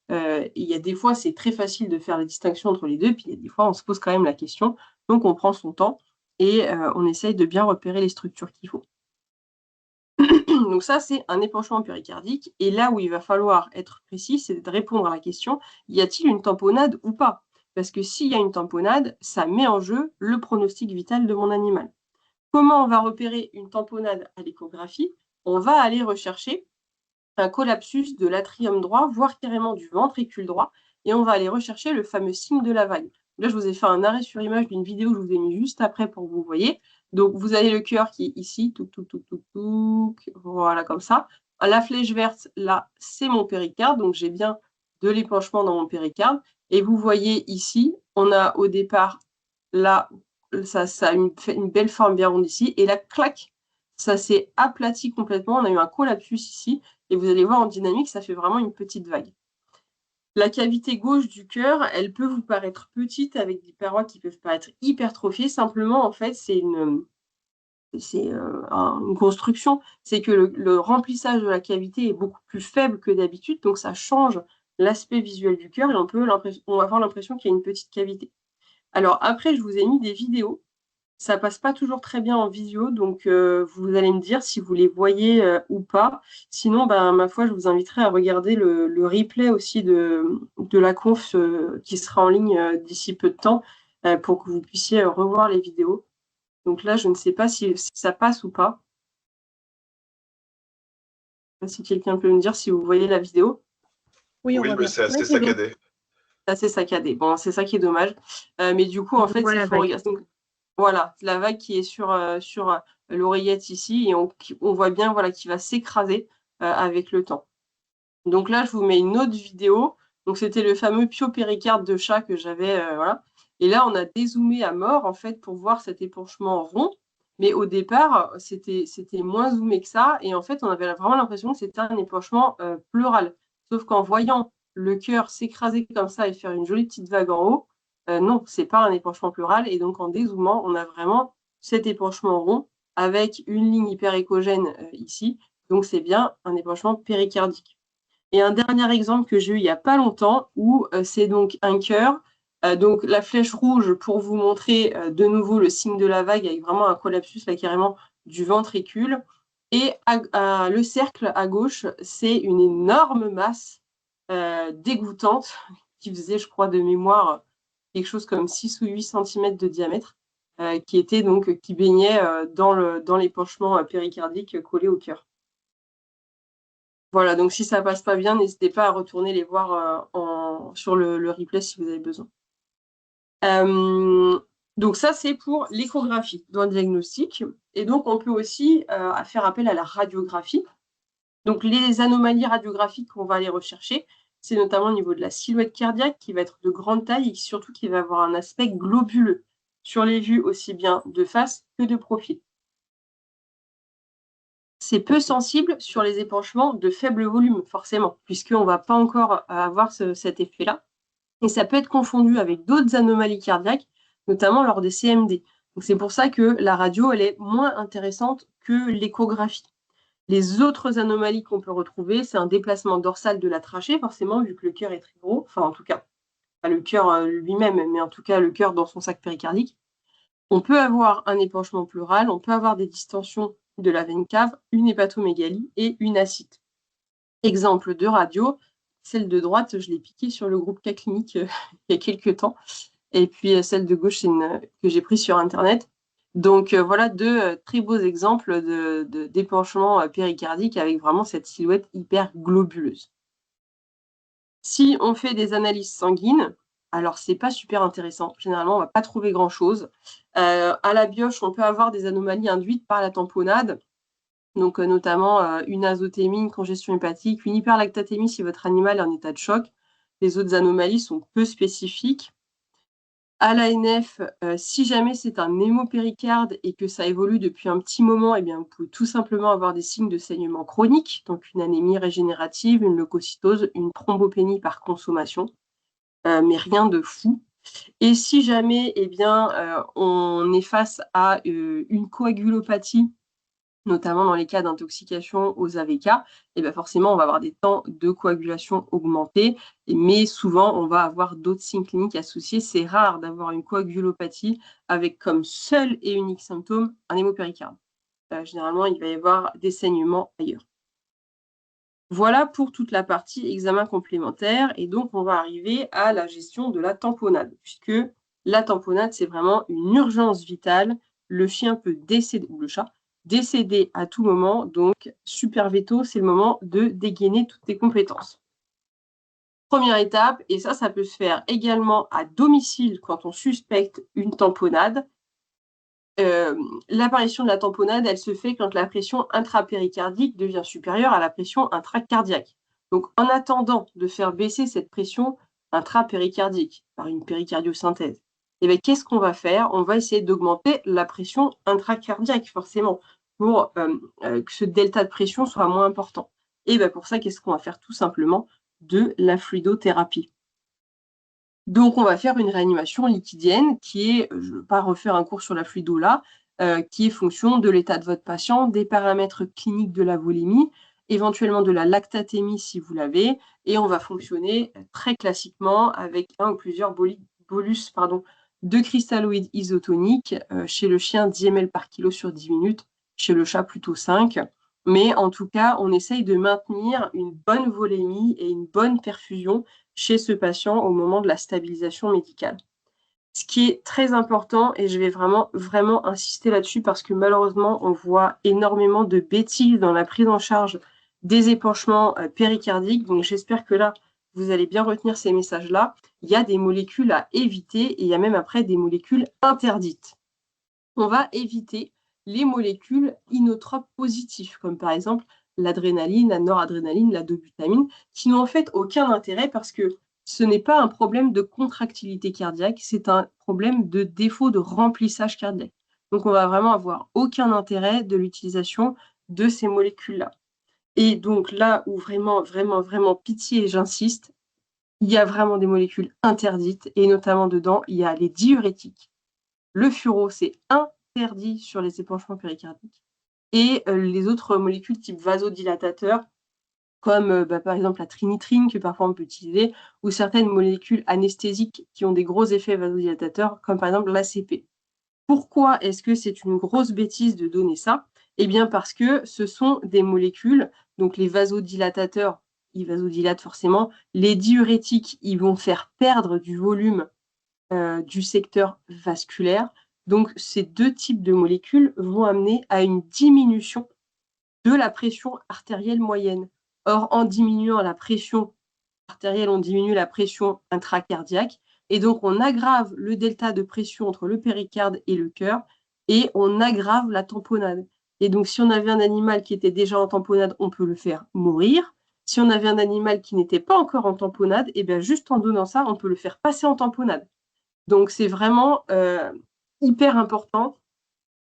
Il y a des fois, c'est très facile de faire la distinction entre les deux. Puis il y a des fois, on se pose quand même la question. Donc, on prend son temps et on essaye de bien repérer les structures qu'il faut. Donc ça, c'est un épanchement péricardique. Et là où il va falloir être précis, c'est de répondre à la question, y a-t-il une tamponnade ou pas? Parce que s'il y a une tamponnade, ça met en jeu le pronostic vital de mon animal. Comment on va repérer une tamponnade à l'échographie? On va aller rechercher un collapsus de l'atrium droit, voire carrément du ventricule droit, et on va aller rechercher le fameux signe de la vague. Là, je vous ai fait un arrêt sur image d'une vidéo que je vous ai mis juste après pour que vous voyez. Donc, vous avez le cœur qui est ici, voilà, comme ça. La flèche verte, là, c'est mon péricarde, donc j'ai bien de l'épanchement dans mon péricarde. Et vous voyez ici, on a au départ, là, ça a une belle forme bien ronde ici, et là, clac, ça s'est aplati complètement. On a eu un collapsus ici, et vous allez voir en dynamique, ça fait vraiment une petite vague. La cavité gauche du cœur, elle peut vous paraître petite avec des parois qui peuvent paraître hypertrophiées. Simplement, en fait, c'est une construction. C'est que le remplissage de la cavité est beaucoup plus faible que d'habitude, donc ça change l'aspect visuel du cœur et on va avoir l'impression qu'il y a une petite cavité. Alors après, je vous ai mis des vidéos. Ça passe pas toujours très bien en visio, donc vous allez me dire si vous les voyez ou pas. Sinon, ben, ma foi, je vous inviterai à regarder le replay aussi de la conf qui sera en ligne d'ici peu de temps pour que vous puissiez revoir les vidéos. Donc là, je ne sais pas si ça passe ou pas. Si quelqu'un peut me dire si vous voyez la vidéo. Oui, on voit mais bien. c'est assez Ouais, c'est bon. saccadé. Assez saccadé. Bon, c'est ça qui est dommage. Mais du coup, en fait, voit il la faut vague. regarder. Donc, voilà, la vague qui est sur l'oreillette ici, et on voit bien voilà, qu'il va s'écraser avec le temps. Donc là, je vous mets une autre vidéo. Donc c'était le fameux piopéricarde de chat que j'avais, voilà. Et là, on a dézoomé à mort, en fait, pour voir cet épanchement rond. Mais au départ, c'était moins zoomé que ça. Et en fait, on avait vraiment l'impression que c'était un épanchement pleural. Sauf qu'en voyant le cœur s'écraser comme ça et faire une jolie petite vague en haut, non, c'est pas un épanchement pleural. Et donc, en dézoomant, on a vraiment cet épanchement rond avec une ligne hyperéchogène ici. Donc, c'est bien un épanchement péricardique. Et un dernier exemple que j'ai eu il n'y a pas longtemps, où c'est donc un cœur. Donc la flèche rouge pour vous montrer de nouveau le signe de la vague avec vraiment un collapsus là carrément du ventricule. Et le cercle à gauche, c'est une énorme masse dégoûtante qui faisait, je crois, de mémoire quelque chose comme 6 ou 8 cm de diamètre, qui baignait dans l'épanchement péricardique collé au cœur. Voilà, donc si ça passe pas bien, n'hésitez pas à retourner les voir sur le replay si vous avez besoin. Donc ça, c'est pour l'échographie dans le diagnostic. Et donc, on peut aussi faire appel à la radiographie. Donc, les anomalies radiographiques qu'on va aller rechercher, c'est notamment au niveau de la silhouette cardiaque qui va être de grande taille et surtout qui va avoir un aspect globuleux sur les vues aussi bien de face que de profil. C'est peu sensible sur les épanchements de faible volume, forcément, puisqu'on ne va pas encore avoir cet effet-là. Et ça peut être confondu avec d'autres anomalies cardiaques, notamment lors des CMD. Donc c'est pour ça que la radio, elle est moins intéressante que l'échographie. Les autres anomalies qu'on peut retrouver, c'est un déplacement dorsal de la trachée, forcément, vu que le cœur est très gros. Enfin, en tout cas, pas le cœur lui-même, mais en tout cas, le cœur dans son sac péricardique. On peut avoir un épanchement pleural, on peut avoir des distensions de la veine cave, une hépatomégalie et une ascite. Exemple de radio, celle de droite, je l'ai piquée sur le groupe K-Clinique il y a quelques temps. Et puis celle de gauche, c'est une que j'ai prise sur Internet. Donc voilà deux très beaux exemples d'épanchement péricardique avec vraiment cette silhouette hyper globuleuse. Si on fait des analyses sanguines, alors c'est pas super intéressant. Généralement, on va pas trouver grand-chose. À la bioche, on peut avoir des anomalies induites par la tamponnade. Donc, notamment une azotémie, une congestion hépatique, une hyperlactatémie si votre animal est en état de choc. Les autres anomalies sont peu spécifiques. À l'ANF, si jamais c'est un hémopéricarde et que ça évolue depuis un petit moment, eh bien, vous pouvez tout simplement avoir des signes de saignement chronique, donc une anémie régénérative, une leucocytose, une thrombopénie par consommation, mais rien de fou. Et si jamais on est face à une coagulopathie, notamment dans les cas d'intoxication aux AVK, et bien forcément, on va avoir des temps de coagulation augmentés, mais souvent, on va avoir d'autres signes cliniques associés. C'est rare d'avoir une coagulopathie avec comme seul et unique symptôme un hémopéricarde. Généralement, il va y avoir des saignements ailleurs. Voilà pour toute la partie examen complémentaire. Et donc, on va arriver à la gestion de la tamponnade, puisque la tamponnade, c'est vraiment une urgence vitale. Le chien peut décéder, ou le chat, décéder à tout moment. Donc, super veto, c'est le moment de dégainer toutes tes compétences. Première étape, et ça peut se faire également à domicile quand on suspecte une tamponnade. L'apparition de la tamponnade, elle se fait quand la pression intrapéricardique devient supérieure à la pression intracardiaque. Donc, en attendant de faire baisser cette pression intrapéricardique par une péricardiosynthèse, qu'est-ce qu'on va faire? On va essayer d'augmenter la pression intracardiaque, forcément, pour que ce delta de pression soit moins important. Et pour ça, qu'est-ce qu'on va faire? Tout simplement de la fluidothérapie. Donc, on va faire une réanimation liquidienne qui est, je ne veux pas refaire un cours sur la fluido là, qui est fonction de l'état de votre patient, des paramètres cliniques de la volémie, éventuellement de la lactatémie si vous l'avez, et on va fonctionner très classiquement avec un ou plusieurs bolus de cristalloïdes isotoniques. Chez le chien, 10 ml par kilo sur 10 minutes, chez le chat plutôt 5. Mais en tout cas, on essaye de maintenir une bonne volémie et une bonne perfusion chez ce patient au moment de la stabilisation médicale. Ce qui est très important, et je vais vraiment insister là-dessus parce que malheureusement, on voit énormément de bêtises dans la prise en charge des épanchements péricardiques. Donc j'espère que là, vous allez bien retenir ces messages-là. Il y a des molécules à éviter et il y a même après des molécules interdites. On va éviter les molécules inotropes positives, comme par exemple l'adrénaline, la noradrénaline, la dobutamine, qui n'ont en fait aucun intérêt parce que ce n'est pas un problème de contractilité cardiaque, c'est un problème de défaut de remplissage cardiaque. Donc on va vraiment avoir aucun intérêt de l'utilisation de ces molécules-là. Et donc là où vraiment pitié, j'insiste, il y a vraiment des molécules interdites et notamment dedans, il y a les diurétiques. Le furo, c'est interdit sur les épanchements péricardiques. Et les autres molécules type vasodilatateurs, comme par exemple la trinitrine, que parfois on peut utiliser, ou certaines molécules anesthésiques qui ont des gros effets vasodilatateurs, comme par exemple l'ACP. Pourquoi est-ce que c'est une grosse bêtise de donner ça? Eh bien parce que ce sont des molécules, donc les vasodilatateurs, ils vasodilatent forcément, les diurétiques, ils vont faire perdre du volume du secteur vasculaire. Donc, ces deux types de molécules vont amener à une diminution de la pression artérielle moyenne. Or, en diminuant la pression artérielle, on diminue la pression intracardiaque et donc on aggrave le delta de pression entre le péricarde et le cœur et on aggrave la tamponnade. Et donc, si on avait un animal qui était déjà en tamponnade, on peut le faire mourir. Si on avait un animal qui n'était pas encore en tamponnade, et bien juste en donnant ça, on peut le faire passer en tamponnade. Donc, c'est vraiment hyper important.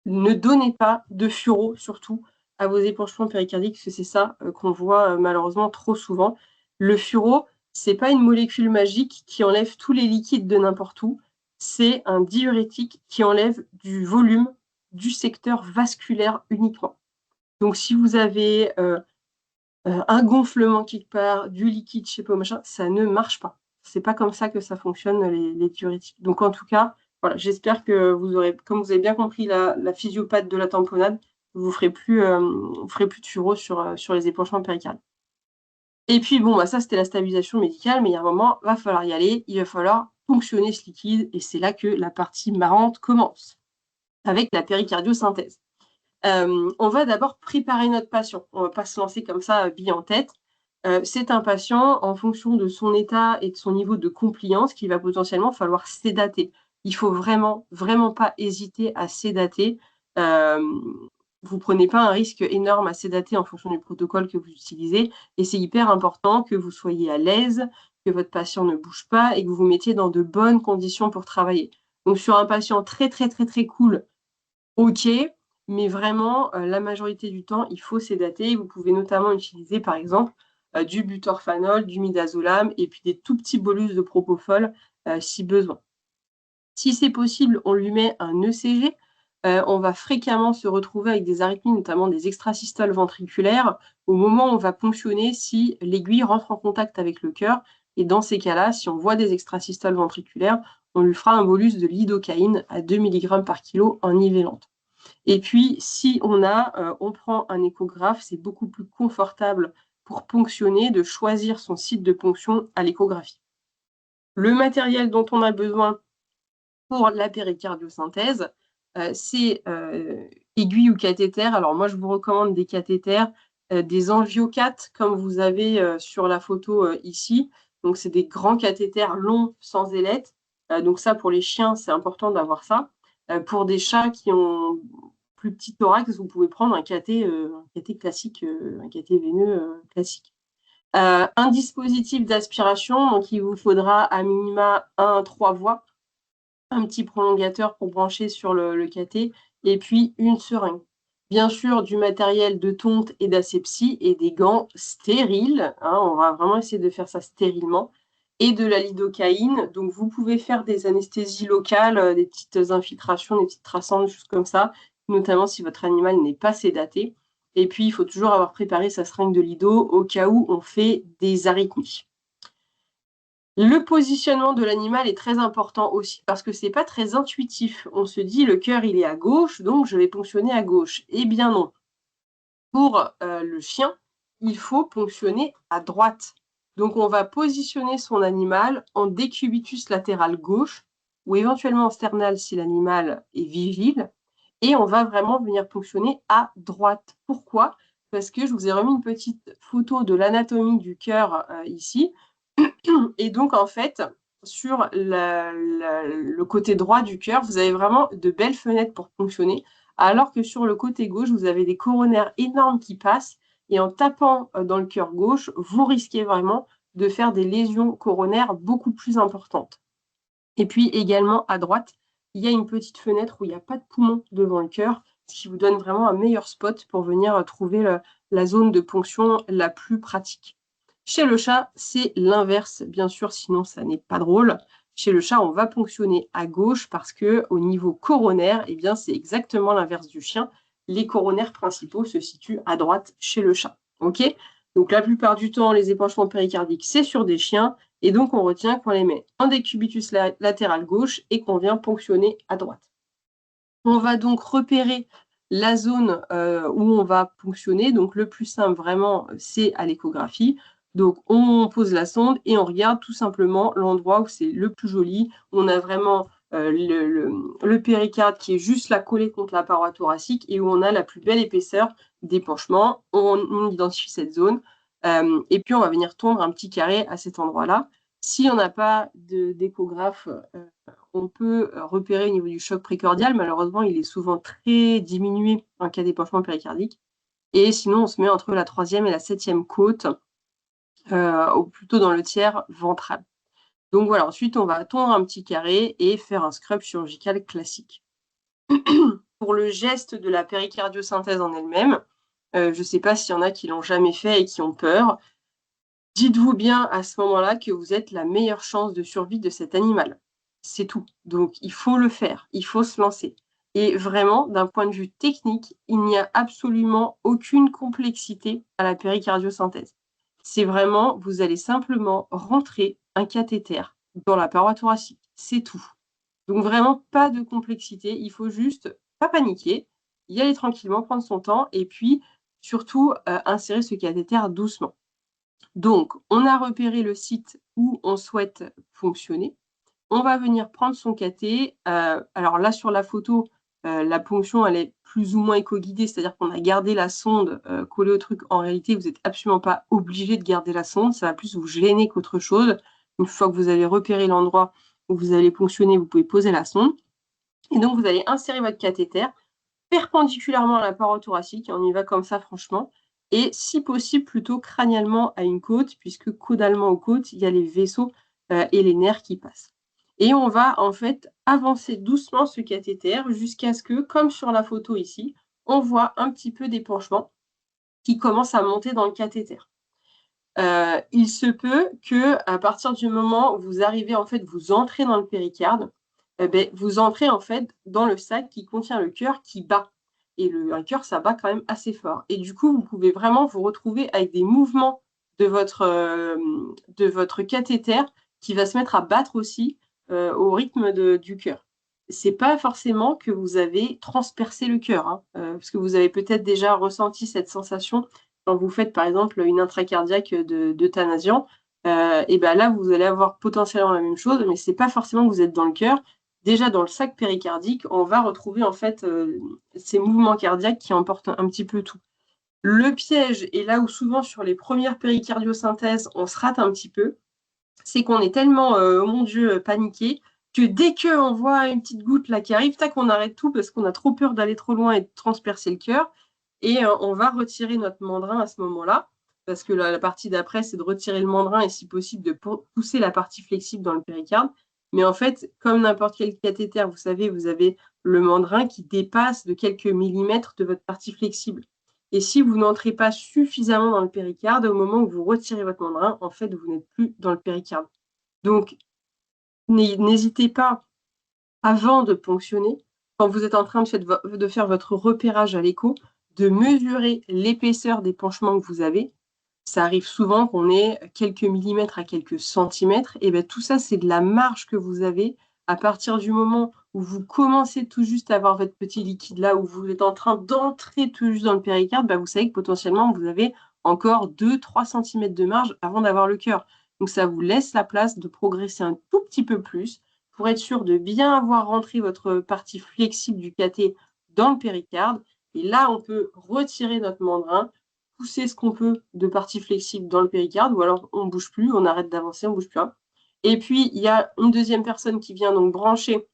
Ne donnez pas de furo, surtout, à vos épanchements péricardiques, parce que c'est ça qu'on voit malheureusement trop souvent. Le furo, c'est pas une molécule magique qui enlève tous les liquides de n'importe où. C'est un diurétique qui enlève du volume du secteur vasculaire uniquement. Donc, si vous avez un gonflement quelque part, du liquide, je sais pas, machin, ça ne marche pas. C'est pas comme ça que ça fonctionne, les diurétiques. Donc, en tout cas, voilà, j'espère que vous aurez, comme vous avez bien compris la physiopathe de la tamponnade, vous ferez plus de furo sur les épanchements péricardiques. Et puis, bon, ça, c'était la stabilisation médicale, mais il y a un moment, va falloir y aller, il va falloir ponctionner ce liquide, et c'est là que la partie marrante commence, avec la péricardiosynthèse. On va d'abord préparer notre patient. On ne va pas se lancer comme ça, bille en tête. C'est un patient, en fonction de son état et de son niveau de compliance, qu'il va potentiellement falloir sédater. Il ne faut vraiment pas hésiter à sédater. vous ne prenez pas un risque énorme à sédater en fonction du protocole que vous utilisez. Et c'est hyper important que vous soyez à l'aise, que votre patient ne bouge pas et que vous vous mettiez dans de bonnes conditions pour travailler. Donc, sur un patient très, très, très, très cool, OK, mais vraiment, la majorité du temps, il faut sédater. Vous pouvez notamment utiliser, par exemple, du butorphanol, du midazolam et puis des tout petits bolus de propofol, si besoin. Si c'est possible, on lui met un ECG. On va fréquemment se retrouver avec des arythmies, notamment des extrasystoles ventriculaires, au moment où on va ponctionner si l'aiguille rentre en contact avec le cœur. Et dans ces cas-là, si on voit des extrasystoles ventriculaires, on lui fera un bolus de lidocaïne à 2 mg par kilo en nivellante. Et puis, si on prend un échographe, c'est beaucoup plus confortable pour ponctionner, de choisir son site de ponction à l'échographie. Le matériel dont on a besoin pour la péricardiosynthèse, c'est aiguille ou cathéter. Alors moi, je vous recommande des cathéters, des Angio-Cat, comme vous avez sur la photo ici. Donc, c'est des grands cathéters longs, sans ailette. Donc ça, pour les chiens, c'est important d'avoir ça. Pour des chats qui ont plus petit thorax, vous pouvez prendre un cathé classique, un cathé veineux classique. Un dispositif d'aspiration, donc il vous faudra à minima 3 voies, un petit prolongateur pour brancher sur le cathé, et puis une seringue. Bien sûr, du matériel de tonte et d'asepsie et des gants stériles. Hein, on va vraiment essayer de faire ça stérilement. Et de la lidocaïne. Donc, vous pouvez faire des anesthésies locales, des petites infiltrations, des petites traçantes, des choses comme ça, notamment si votre animal n'est pas sédaté. Et puis, il faut toujours avoir préparé sa seringue de lido au cas où on fait des arythmies. Le positionnement de l'animal est très important aussi parce que c'est pas très intuitif. On se dit le cœur il est à gauche, donc je vais ponctionner à gauche. Eh bien non. Pour le chien, il faut ponctionner à droite. Donc on va positionner son animal en décubitus latéral gauche ou éventuellement en sternal si l'animal est vigile. Et on va vraiment venir ponctionner à droite. Pourquoi? Parce que je vous ai remis une petite photo de l'anatomie du cœur ici. Et donc, en fait, sur le côté droit du cœur, vous avez vraiment de belles fenêtres pour ponctionner, alors que sur le côté gauche, vous avez des coronaires énormes qui passent, et en tapant dans le cœur gauche, vous risquez vraiment de faire des lésions coronaires beaucoup plus importantes. Et puis également, à droite, il y a une petite fenêtre où il n'y a pas de poumon devant le cœur, ce qui vous donne vraiment un meilleur spot pour venir trouver la zone de ponction la plus pratique. Chez le chat, c'est l'inverse, bien sûr, sinon ça n'est pas drôle. Chez le chat, on va ponctionner à gauche parce qu'au niveau coronaire, eh bien, c'est exactement l'inverse du chien. Les coronaires principaux se situent à droite chez le chat. OK? Donc la plupart du temps, les épanchements péricardiques, c'est sur des chiens. Et donc, on retient qu'on les met en décubitus latéral gauche et qu'on vient ponctionner à droite. On va donc repérer la zone où on va ponctionner. Donc, le plus simple, vraiment, c'est à l'échographie. Donc, on pose la sonde et on regarde tout simplement l'endroit où c'est le plus joli. On a vraiment le péricarde qui est juste là collé contre la paroi thoracique et où on a la plus belle épaisseur d'épanchement. On identifie cette zone. Et puis, on va venir tondre un petit carré à cet endroit-là. Si on n'a pas d'échographe, on peut repérer au niveau du choc précordial. Malheureusement, il est souvent très diminué en cas d'épanchement péricardique. Et sinon, on se met entre la 3e et la 7e côte, ou plutôt dans le tiers ventral. Donc voilà, ensuite, on va tondre un petit carré et faire un scrub chirurgical classique. Pour le geste de la péricardiosynthèse en elle-même, je ne sais pas s'il y en a qui l'ont jamais fait et qui ont peur. Dites-vous bien à ce moment-là que vous êtes la meilleure chance de survie de cet animal. C'est tout. Donc, il faut le faire, il faut se lancer. Et vraiment, d'un point de vue technique, il n'y a absolument aucune complexité à la péricardiosynthèse. C'est vraiment, vous allez simplement rentrer un cathéter dans la paroi thoracique. C'est tout. Donc, vraiment, pas de complexité. Il faut juste pas paniquer, y aller tranquillement, prendre son temps et puis surtout insérer ce cathéter doucement. Donc, on a repéré le site où on souhaite fonctionner. On va venir prendre son cathé. Alors là, sur la photo, la ponction, elle est plus ou moins éco-guidée, c'est-à-dire qu'on a gardé la sonde collée au truc. En réalité, vous n'êtes absolument pas obligé de garder la sonde. Ça va plus vous gêner qu'autre chose. Une fois que vous avez repéré l'endroit où vous allez ponctionner, vous pouvez poser la sonde. Et donc, vous allez insérer votre cathéter perpendiculairement à la paroi thoracique, on y va comme ça franchement, et si possible plutôt crânialement à une côte, puisque caudalement aux côtes, il y a les vaisseaux et les nerfs qui passent. Et on va en fait avancer doucement ce cathéter jusqu'à ce que, comme sur la photo ici, on voit un petit peu d'épanchement qui commence à monter dans le cathéter. Il se peut que, à partir du moment où vous arrivez, en fait, vous entrez dans le péricarde, vous entrez en fait dans le sac qui contient le cœur qui bat. Et un cœur, ça bat quand même assez fort. Et du coup, vous pouvez vraiment vous retrouver avec des mouvements de votre cathéter qui va se mettre à battre aussi au rythme du cœur. C'est pas forcément que vous avez transpercé le cœur, hein, parce que vous avez peut-être déjà ressenti cette sensation quand vous faites par exemple une intracardiaque d'euthanasiant. Et ben là, vous allez avoir potentiellement la même chose, mais c'est pas forcément que vous êtes dans le cœur. Déjà dans le sac péricardique, on va retrouver en fait ces mouvements cardiaques qui emportent un petit peu tout. Le piège, et là où souvent sur les premières péricardiosynthèses, on se rate un petit peu, c'est qu'on est tellement, oh mon Dieu, paniqué, que dès qu'on voit une petite goutte là qui arrive, tac, on arrête tout parce qu'on a trop peur d'aller trop loin et de transpercer le cœur. Et on va retirer notre mandrin à ce moment-là, parce que la partie d'après, c'est de retirer le mandrin et si possible de pousser la partie flexible dans le péricarde. Mais en fait, comme n'importe quel cathéter, vous savez, vous avez le mandrin qui dépasse de quelques millimètres de votre partie flexible. Et si vous n'entrez pas suffisamment dans le péricarde, au moment où vous retirez votre mandrin, en fait, vous n'êtes plus dans le péricarde. Donc, n'hésitez pas, avant de ponctionner, quand vous êtes en train de faire votre repérage à l'écho, de mesurer l'épaisseur des penchements que vous avez. Ça arrive souvent qu'on ait quelques millimètres à quelques centimètres. Et bien, tout ça, c'est de la marge que vous avez à partir du moment où vous commencez tout juste à avoir votre petit liquide là, où vous êtes en train d'entrer tout juste dans le péricarde, ben vous savez que potentiellement, vous avez encore 2-3 cm de marge avant d'avoir le cœur. Donc, ça vous laisse la place de progresser un tout petit peu plus pour être sûr de bien avoir rentré votre partie flexible du cathé dans le péricarde. Et là, on peut retirer notre mandrin, pousser ce qu'on peut de partie flexible dans le péricarde, ou alors on ne bouge plus, on arrête d'avancer, on ne bouge plus. Et puis, il y a une deuxième personne qui vient donc brancher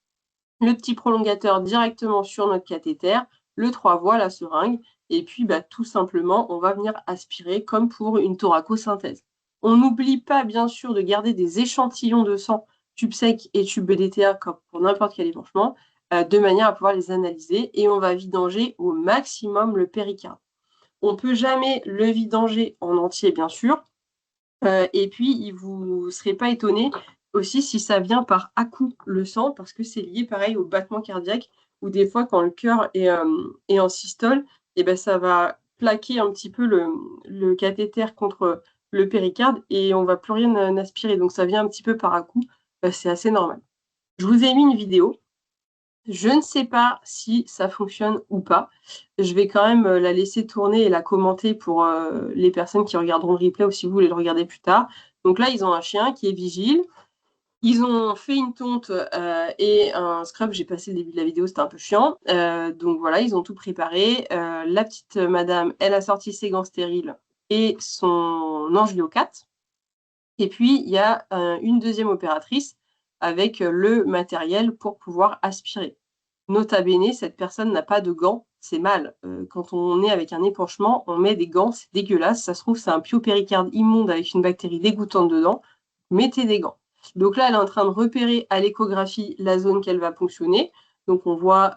le petit prolongateur directement sur notre cathéter, le 3 voies, la seringue, et puis tout simplement, on va venir aspirer comme pour une thoracosynthèse. On n'oublie pas, bien sûr, de garder des échantillons de sang, tube sec et tube BDTA, comme pour n'importe quel épanchement, de manière à pouvoir les analyser, et on va vidanger au maximum le péricarde. On ne peut jamais le vidanger en entier, bien sûr. Et puis, vous ne serez pas étonné aussi si ça vient par à-coup le sang, parce que c'est lié pareil au battement cardiaque, où des fois, quand le cœur est en systole, et ben, ça va plaquer un petit peu le cathéter contre le péricarde et on ne va plus rien aspirer. Donc, ça vient un petit peu par à-coup. C'est assez normal. Je vous ai mis une vidéo. Je ne sais pas si ça fonctionne ou pas. Je vais quand même la laisser tourner et la commenter pour les personnes qui regarderont le replay ou si vous voulez le regarder plus tard. Donc là, ils ont un chien qui est vigile. Ils ont fait une tonte et un scrub. J'ai passé le début de la vidéo, c'était un peu chiant. Donc voilà, ils ont tout préparé. La petite madame, elle a sorti ses gants stériles et son angio-4. Et puis, il y a une deuxième opératrice avec le matériel pour pouvoir aspirer. Nota bene, cette personne n'a pas de gants, c'est mal. Quand on est avec un épanchement, on met des gants, c'est dégueulasse. Ça se trouve, c'est un piopéricarde immonde avec une bactérie dégoûtante dedans. Mettez des gants. Donc là, elle est en train de repérer à l'échographie la zone qu'elle va ponctionner. Donc on voit,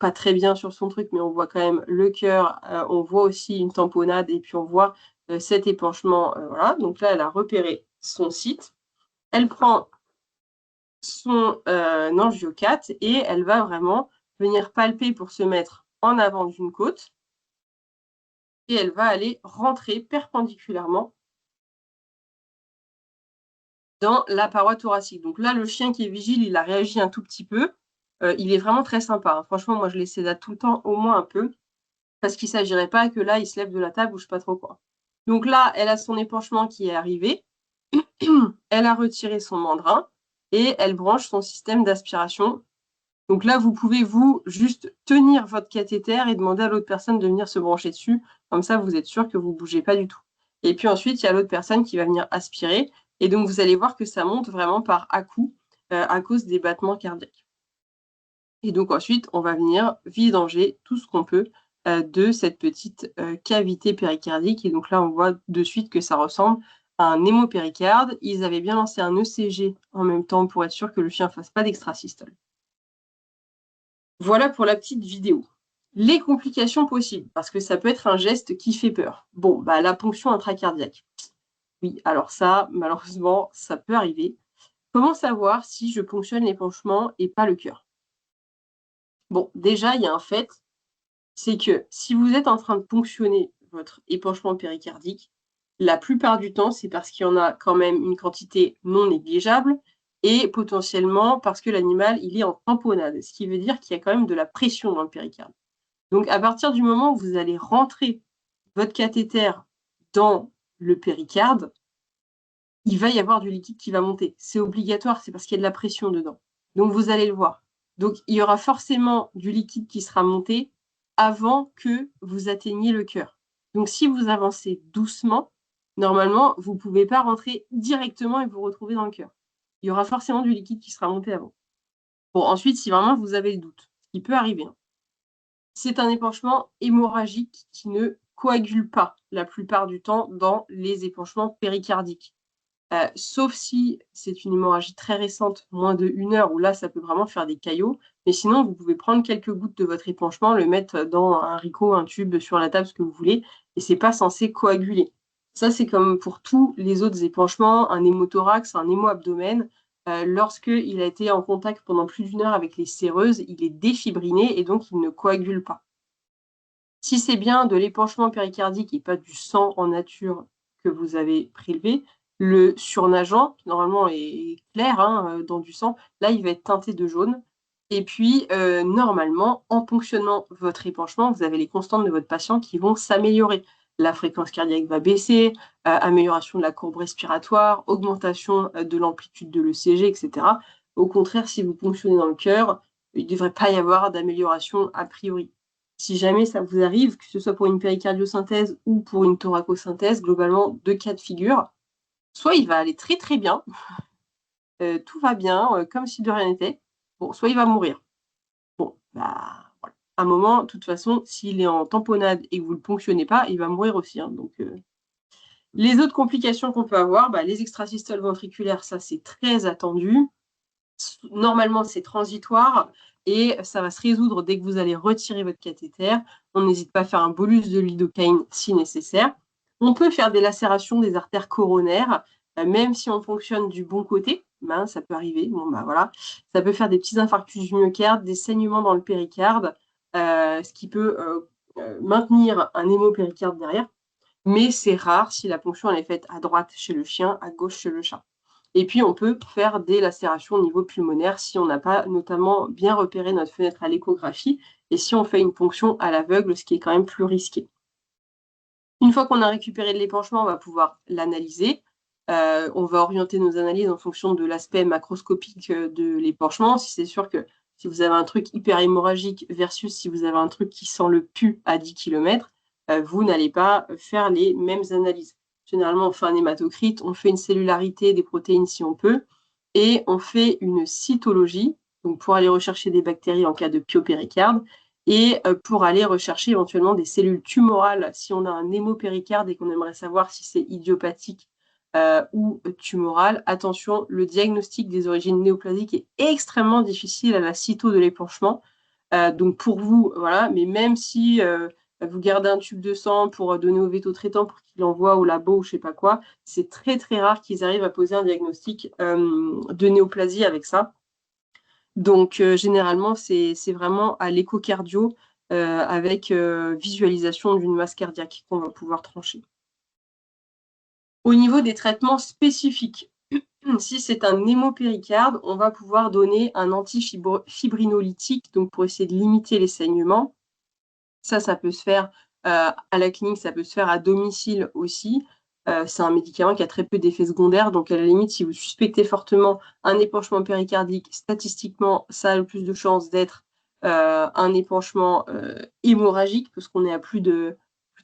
pas très bien sur son truc, mais on voit quand même le cœur. On voit aussi une tamponnade et puis on voit cet épanchement. Voilà. Donc là, elle a repéré son site. Elle prend son angio-4 et elle va vraiment venir palper pour se mettre en avant d'une côte et elle va aller rentrer perpendiculairement dans la paroi thoracique. Donc là, le chien qui est vigile, il a réagi un tout petit peu. Il est vraiment très sympa, hein. Franchement, moi, je les sédate tout le temps, au moins un peu, parce qu'il ne s'agirait pas que là, il se lève de la table ou je ne sais pas trop quoi. Donc là, elle a son épanchement qui est arrivé. Elle a retiré son mandrin et elle branche son système d'aspiration. Donc là, vous pouvez, vous, juste tenir votre cathéter et demander à l'autre personne de venir se brancher dessus. Comme ça, vous êtes sûr que vous ne bougez pas du tout. Et puis ensuite, il y a l'autre personne qui va venir aspirer. Et donc, vous allez voir que ça monte vraiment par à-coup à cause des battements cardiaques. Et donc ensuite, on va venir vidanger tout ce qu'on peut de cette petite cavité péricardique. Et donc là, on voit de suite que ça ressemble à un hémopéricarde. Ils avaient bien lancé un ECG en même temps pour être sûr que le chien ne fasse pas d'extrasystole. Voilà pour la petite vidéo. Les complications possibles, parce que ça peut être un geste qui fait peur. Bon, bah la ponction intracardiaque. Oui, alors ça, malheureusement, ça peut arriver. Comment savoir si je ponctionne l'épanchement et pas le cœur? Bon, déjà, il y a un fait, c'est que si vous êtes en train de ponctionner votre épanchement péricardique, la plupart du temps, c'est parce qu'il y en a quand même une quantité non négligeable et potentiellement parce que l'animal, il est en tamponnade, ce qui veut dire qu'il y a quand même de la pression dans le péricarde. Donc à partir du moment où vous allez rentrer votre cathéter dans le péricarde, il va y avoir du liquide qui va monter. C'est obligatoire, c'est parce qu'il y a de la pression dedans. Donc vous allez le voir. Donc il y aura forcément du liquide qui sera monté avant que vous atteigniez le cœur. Donc si vous avancez doucement, normalement, vous ne pouvez pas rentrer directement et vous retrouver dans le cœur. Il y aura forcément du liquide qui sera monté avant. Bon, ensuite, si vraiment vous avez le doute, ce qui peut arriver, hein, c'est un épanchement hémorragique qui ne coagule pas la plupart du temps dans les épanchements péricardiques. Sauf si c'est une hémorragie très récente, moins de 1 heure, où là, ça peut vraiment faire des caillots. Mais sinon, vous pouvez prendre quelques gouttes de votre épanchement, le mettre dans un haricot, un tube, sur la table, ce que vous voulez, et c'est pas censé coaguler. Ça, c'est comme pour tous les autres épanchements, un hémothorax, un hémoabdomen. Lorsqu'il a été en contact pendant plus d'1 heure avec les séreuses, il est défibriné et donc il ne coagule pas. Si c'est bien de l'épanchement péricardique et pas du sang en nature que vous avez prélevé, le surnageant, qui normalement est clair dans du sang, là, il va être teinté de jaune. Et puis, normalement, en ponctionnant votre épanchement, vous avez les constantes de votre patient qui vont s'améliorer. La fréquence cardiaque va baisser, amélioration de la courbe respiratoire, augmentation de l'amplitude de l'ECG, etc. Au contraire, si vous ponctionnez dans le cœur, il ne devrait pas y avoir d'amélioration a priori. Si jamais ça vous arrive, que ce soit pour une péricardiosynthèse ou pour une thoracosynthèse, globalement 2 cas de figure. Soit il va aller très, très bien, tout va bien, comme si de rien n'était. Bon, soit il va mourir. Bon, bah, voilà. À un moment, de toute façon, s'il est en tamponnade et que vous le ponctionnez pas, il va mourir aussi, donc les autres complications qu'on peut avoir, bah, les extrasystoles ventriculaires, ça, c'est très attendu. Normalement, c'est transitoire et ça va se résoudre dès que vous allez retirer votre cathéter. On n'hésite pas à faire un bolus de lidocaïne si nécessaire. On peut faire des lacérations des artères coronaires, même si on fonctionne du bon côté. Ben, ça peut arriver. Bon, bah, voilà. Ça peut faire des petits infarctus du myocarde, des saignements dans le péricarde, ce qui peut maintenir un hémopéricarde derrière. Mais c'est rare si la ponction elle est faite à droite chez le chien, à gauche chez le chat. Et puis, on peut faire des lacérations au niveau pulmonaire si on n'a pas notamment bien repéré notre fenêtre à l'échographie et si on fait une ponction à l'aveugle, ce qui est quand même plus risqué. Une fois qu'on a récupéré l'épanchement, on va pouvoir l'analyser. On va orienter nos analyses en fonction de l'aspect macroscopique de l'épanchement. Si c'est sûr que si vous avez un truc hyper hémorragique versus si vous avez un truc qui sent le pu à 10 km, vous n'allez pas faire les mêmes analyses. Généralement, on fait un hématocrite, on fait une cellularité des protéines si on peut, et on fait une cytologie, donc pour aller rechercher des bactéries en cas de pyopéricarde, et pour aller rechercher éventuellement des cellules tumorales si on a un hémopéricarde et qu'on aimerait savoir si c'est idiopathique ou tumoral. Attention, le diagnostic des origines néoplasiques est extrêmement difficile à la cyto de l'épanchement. Donc pour vous, voilà, mais même si vous gardez un tube de sang pour donner au véto traitant pour qu'il l'envoie au labo ou je sais pas quoi, c'est très très rare qu'ils arrivent à poser un diagnostic de néoplasie avec ça. Donc généralement, c'est vraiment à l'échocardio avec visualisation d'une masse cardiaque qu'on va pouvoir trancher. Au niveau des traitements spécifiques, si c'est un hémopéricarde, on va pouvoir donner un antifibrinolytique donc pour essayer de limiter les saignements. Ça peut se faire à la clinique, ça peut se faire à domicile aussi. C'est un médicament qui a très peu d'effets secondaires, donc à la limite, si vous suspectez fortement un épanchement péricardique, statistiquement, ça a le plus de chances d'être un épanchement hémorragique, parce qu'on est à plus de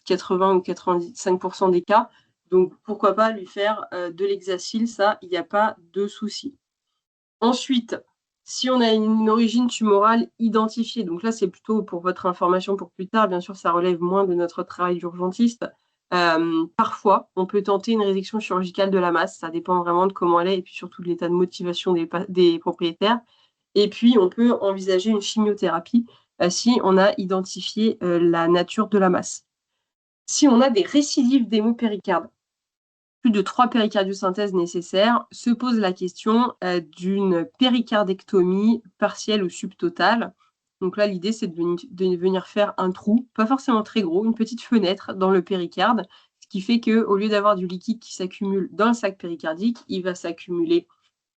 80 ou 85% des cas. Donc pourquoi pas lui faire de l'hexacil, ça, il n'y a pas de souci. Ensuite, Si on a une origine tumorale identifiée, donc là, c'est plutôt pour votre information pour plus tard, bien sûr, ça relève moins de notre travail d'urgentiste. Parfois, on peut tenter une résection chirurgicale de la masse, ça dépend vraiment de comment elle est et puis surtout de l'état de motivation des propriétaires. Et puis, on peut envisager une chimiothérapie si on a identifié la nature de la masse. Si on a des récidives d'hémopéricarde, plus de 3 péricardiosynthèses nécessaires, se pose la question d'une péricardectomie partielle ou subtotale. Donc là, l'idée, c'est de venir faire un trou, pas forcément très gros, une petite fenêtre dans le péricarde, ce qui fait qu'au lieu d'avoir du liquide qui s'accumule dans le sac péricardique, il va s'accumuler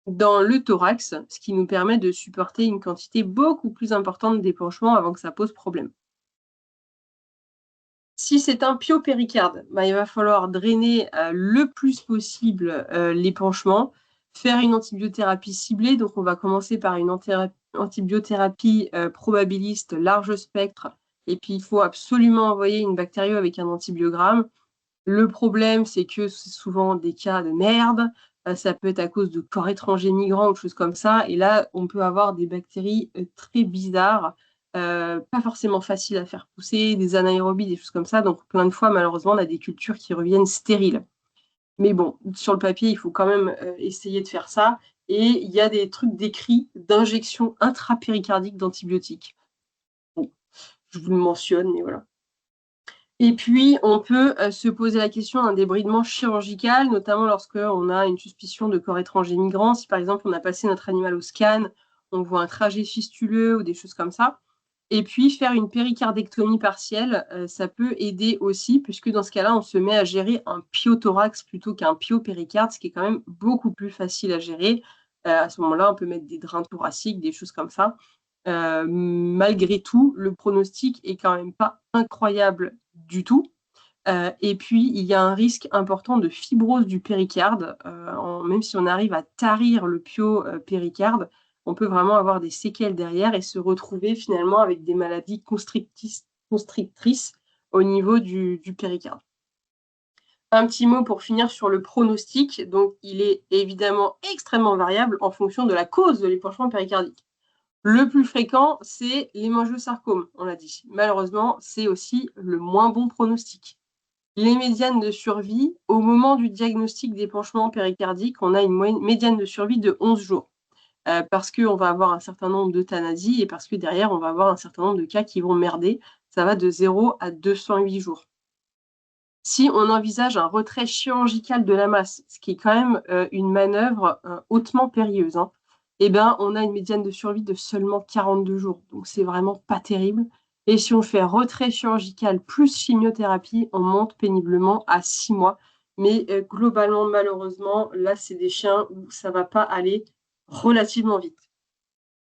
dans le thorax, ce qui nous permet de supporter une quantité beaucoup plus importante d'épanchement avant que ça pose problème. Si c'est un pyopéricarde, il va falloir drainer le plus possible l'épanchement, faire une antibiothérapie ciblée. Donc, on va commencer par une antibiothérapie probabiliste large spectre. Et puis, il faut absolument envoyer une bactério avec un antibiogramme. Le problème, c'est que c'est souvent des cas de merde. Ça peut être à cause de corps étrangers migrants ou choses comme ça. Et là, on peut avoir des bactéries très bizarres, pas forcément faciles à faire pousser, des anaérobies, des choses comme ça. Donc, plein de fois, malheureusement, on a des cultures qui reviennent stériles. Mais bon, sur le papier, il faut quand même essayer de faire ça. Et il y a des trucs décrits d'injection intrapéricardique d'antibiotiques. Bon, je vous le mentionne, mais voilà. Et puis, on peut se poser la question d'un débridement chirurgical, notamment lorsqu'on a une suspicion de corps étranger migrant. Si, par exemple, on a passé notre animal au scan, on voit un trajet fistuleux ou des choses comme ça. Et puis, faire une péricardectomie partielle, ça peut aider aussi, puisque dans ce cas-là, on se met à gérer un pyothorax plutôt qu'un pyopéricarde, ce qui est quand même beaucoup plus facile à gérer. À ce moment-là, on peut mettre des drains thoraciques, des choses comme ça. Malgré tout, le pronostic est quand même pas incroyable du tout. Et puis, il y a un risque important de fibrose du péricarde. Même si on arrive à tarir le péricarde, on peut vraiment avoir des séquelles derrière et se retrouver finalement avec des maladies constrictrices au niveau du péricarde. Un petit mot pour finir sur le pronostic. Donc, il est évidemment extrêmement variable en fonction de la cause de l'épanchement péricardique. Le plus fréquent, c'est l'hémangiosarcome, on l'a dit. Malheureusement, c'est aussi le moins bon pronostic. Les médianes de survie, au moment du diagnostic d'épanchement péricardique, on a une médiane de survie de 11 jours. Parce qu'on va avoir un certain nombre d'euthanasies et parce que derrière, on va avoir un certain nombre de cas qui vont merder. Ça va de 0 à 208 jours. Si on envisage un retrait chirurgical de la masse, ce qui est quand même une manœuvre hautement périlleuse, eh ben, on a une médiane de survie de seulement 42 jours. Donc, c'est vraiment pas terrible. Et si on fait retrait chirurgical plus chimiothérapie, on monte péniblement à 6 mois. Mais globalement, malheureusement, là, c'est des chiens où ça va pas aller relativement vite.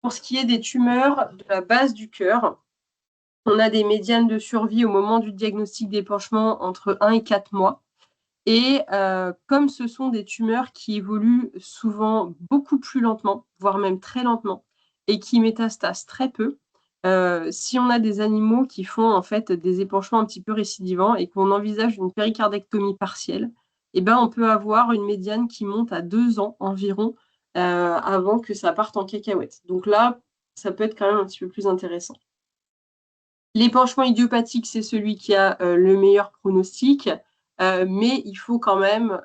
Pour ce qui est des tumeurs de la base du cœur, on a des médianes de survie au moment du diagnostic d'épanchement entre 1 et 4 mois. Et comme ce sont des tumeurs qui évoluent souvent beaucoup plus lentement, voire même très lentement, et qui métastasent très peu, si on a des animaux qui font en fait des épanchements un petit peu récidivants et qu'on envisage une péricardectomie partielle, eh ben, on peut avoir une médiane qui monte à 2 ans environ avant que ça parte en cacahuète. Donc là, ça peut être quand même un petit peu plus intéressant. L'épanchement idiopathique, c'est celui qui a le meilleur pronostic, mais il faut quand même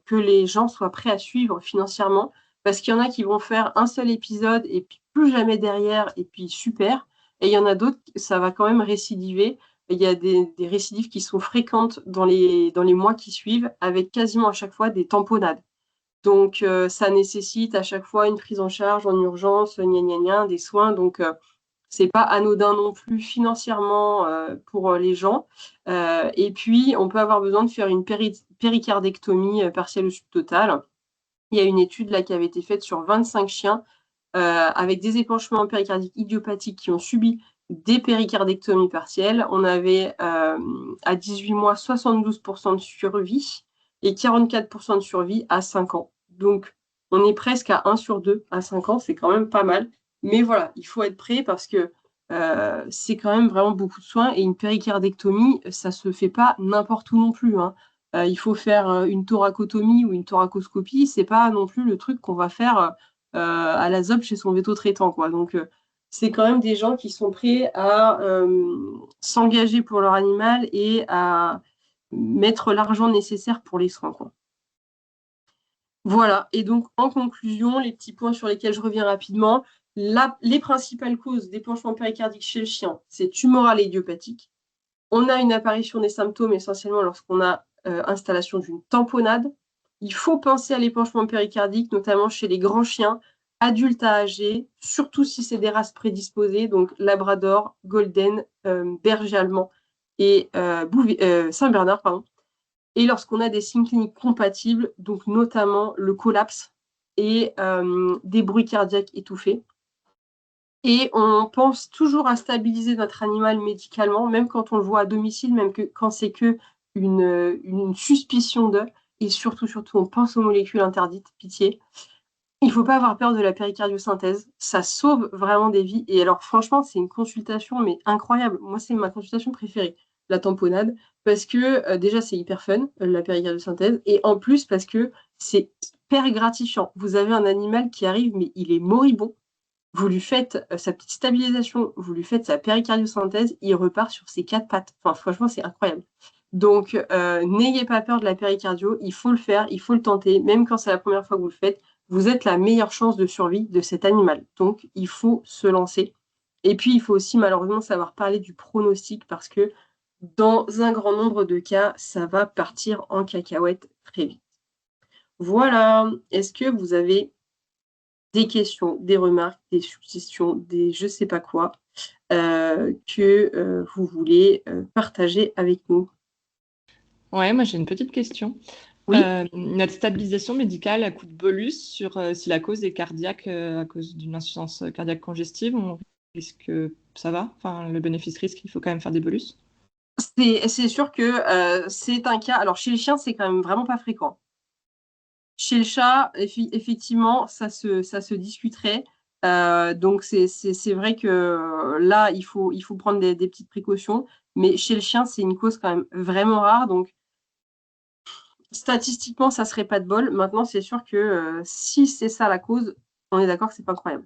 que les gens soient prêts à suivre financièrement, parce qu'il y en a qui vont faire un seul épisode et puis plus jamais derrière, et puis super. Et il y en a d'autres, ça va quand même récidiver. Il y a des récidives qui sont fréquentes dans les mois qui suivent, avec quasiment à chaque fois des tamponnades. Donc, ça nécessite à chaque fois une prise en charge en urgence, des soins. Donc, c'est pas anodin non plus financièrement pour les gens. Et puis, on peut avoir besoin de faire une péricardectomie partielle ou subtotale. Il y a une étude là qui avait été faite sur 25 chiens avec des épanchements péricardiques idiopathiques qui ont subi des péricardectomies partielles. On avait à 18 mois 72% de survie et 44% de survie à 5 ans. Donc, on est presque à 1 sur 2 à 5 ans, c'est quand même pas mal. Mais voilà, il faut être prêt parce que c'est quand même vraiment beaucoup de soins et une péricardectomie, ça se fait pas n'importe où non plus. Il faut faire une thoracotomie ou une thoracoscopie, c'est pas non plus le truc qu'on va faire à la ZOP chez son veto traitant, quoi. Donc, c'est quand même des gens qui sont prêts à s'engager pour leur animal et à mettre l'argent nécessaire pour les soins, quoi. Voilà, et donc en conclusion, les petits points sur lesquels je reviens rapidement, les principales causes d'épanchement péricardique chez le chien, c'est tumoral et idiopathique. On a une apparition des symptômes essentiellement lorsqu'on a installation d'une tamponnade. Il faut penser à l'épanchement péricardique, notamment chez les grands chiens, adultes à âgés, surtout si c'est des races prédisposées, donc Labrador, Golden, Berger allemand et Saint-Bernard, pardon. Et lorsqu'on a des signes cliniques compatibles, donc notamment le collapse et des bruits cardiaques étouffés. Et on pense toujours à stabiliser notre animal médicalement, même quand on le voit à domicile, même quand c'est que une suspicion de, et surtout, on pense aux molécules interdites, pitié. Il ne faut pas avoir peur de la péricardiosynthèse, ça sauve vraiment des vies. Et alors franchement, c'est une consultation mais incroyable. Moi, c'est ma consultation préférée, la tamponnade, parce que déjà, c'est hyper fun, la péricardiosynthèse, et en plus parce que c'est hyper gratifiant. Vous avez un animal qui arrive, mais il est moribond. Vous lui faites sa petite stabilisation, vous lui faites sa péricardiosynthèse, il repart sur ses 4 pattes. Enfin, franchement, c'est incroyable. Donc, n'ayez pas peur de la péricardio, il faut le faire, il faut le tenter, même quand c'est la première fois que vous le faites. Vous êtes la meilleure chance de survie de cet animal. Donc, il faut se lancer. Et puis, il faut aussi malheureusement savoir parler du pronostic parce que dans un grand nombre de cas, ça va partir en cacahuète très vite. Voilà. Est-ce que vous avez des questions, des remarques, des suggestions, des je sais pas quoi que vous voulez partager avec nous? Ouais, moi j'ai une petite question. Oui. Notre stabilisation médicale à coup de bolus sur si la cause est cardiaque à cause d'une insuffisance cardiaque congestive, on risque que ça va? Enfin, le bénéfice-risque, il faut quand même faire des bolus? C'est sûr que c'est un cas. Alors, chez le chien, c'est quand même vraiment pas fréquent. Chez le chat, effectivement, ça se discuterait. Donc, c'est vrai que là, il faut prendre des petites précautions. Mais chez le chien, c'est une cause quand même vraiment rare. Donc, statistiquement, ça serait pas de bol. Maintenant, c'est sûr que si c'est ça la cause, on est d'accord que c'est pas incroyable.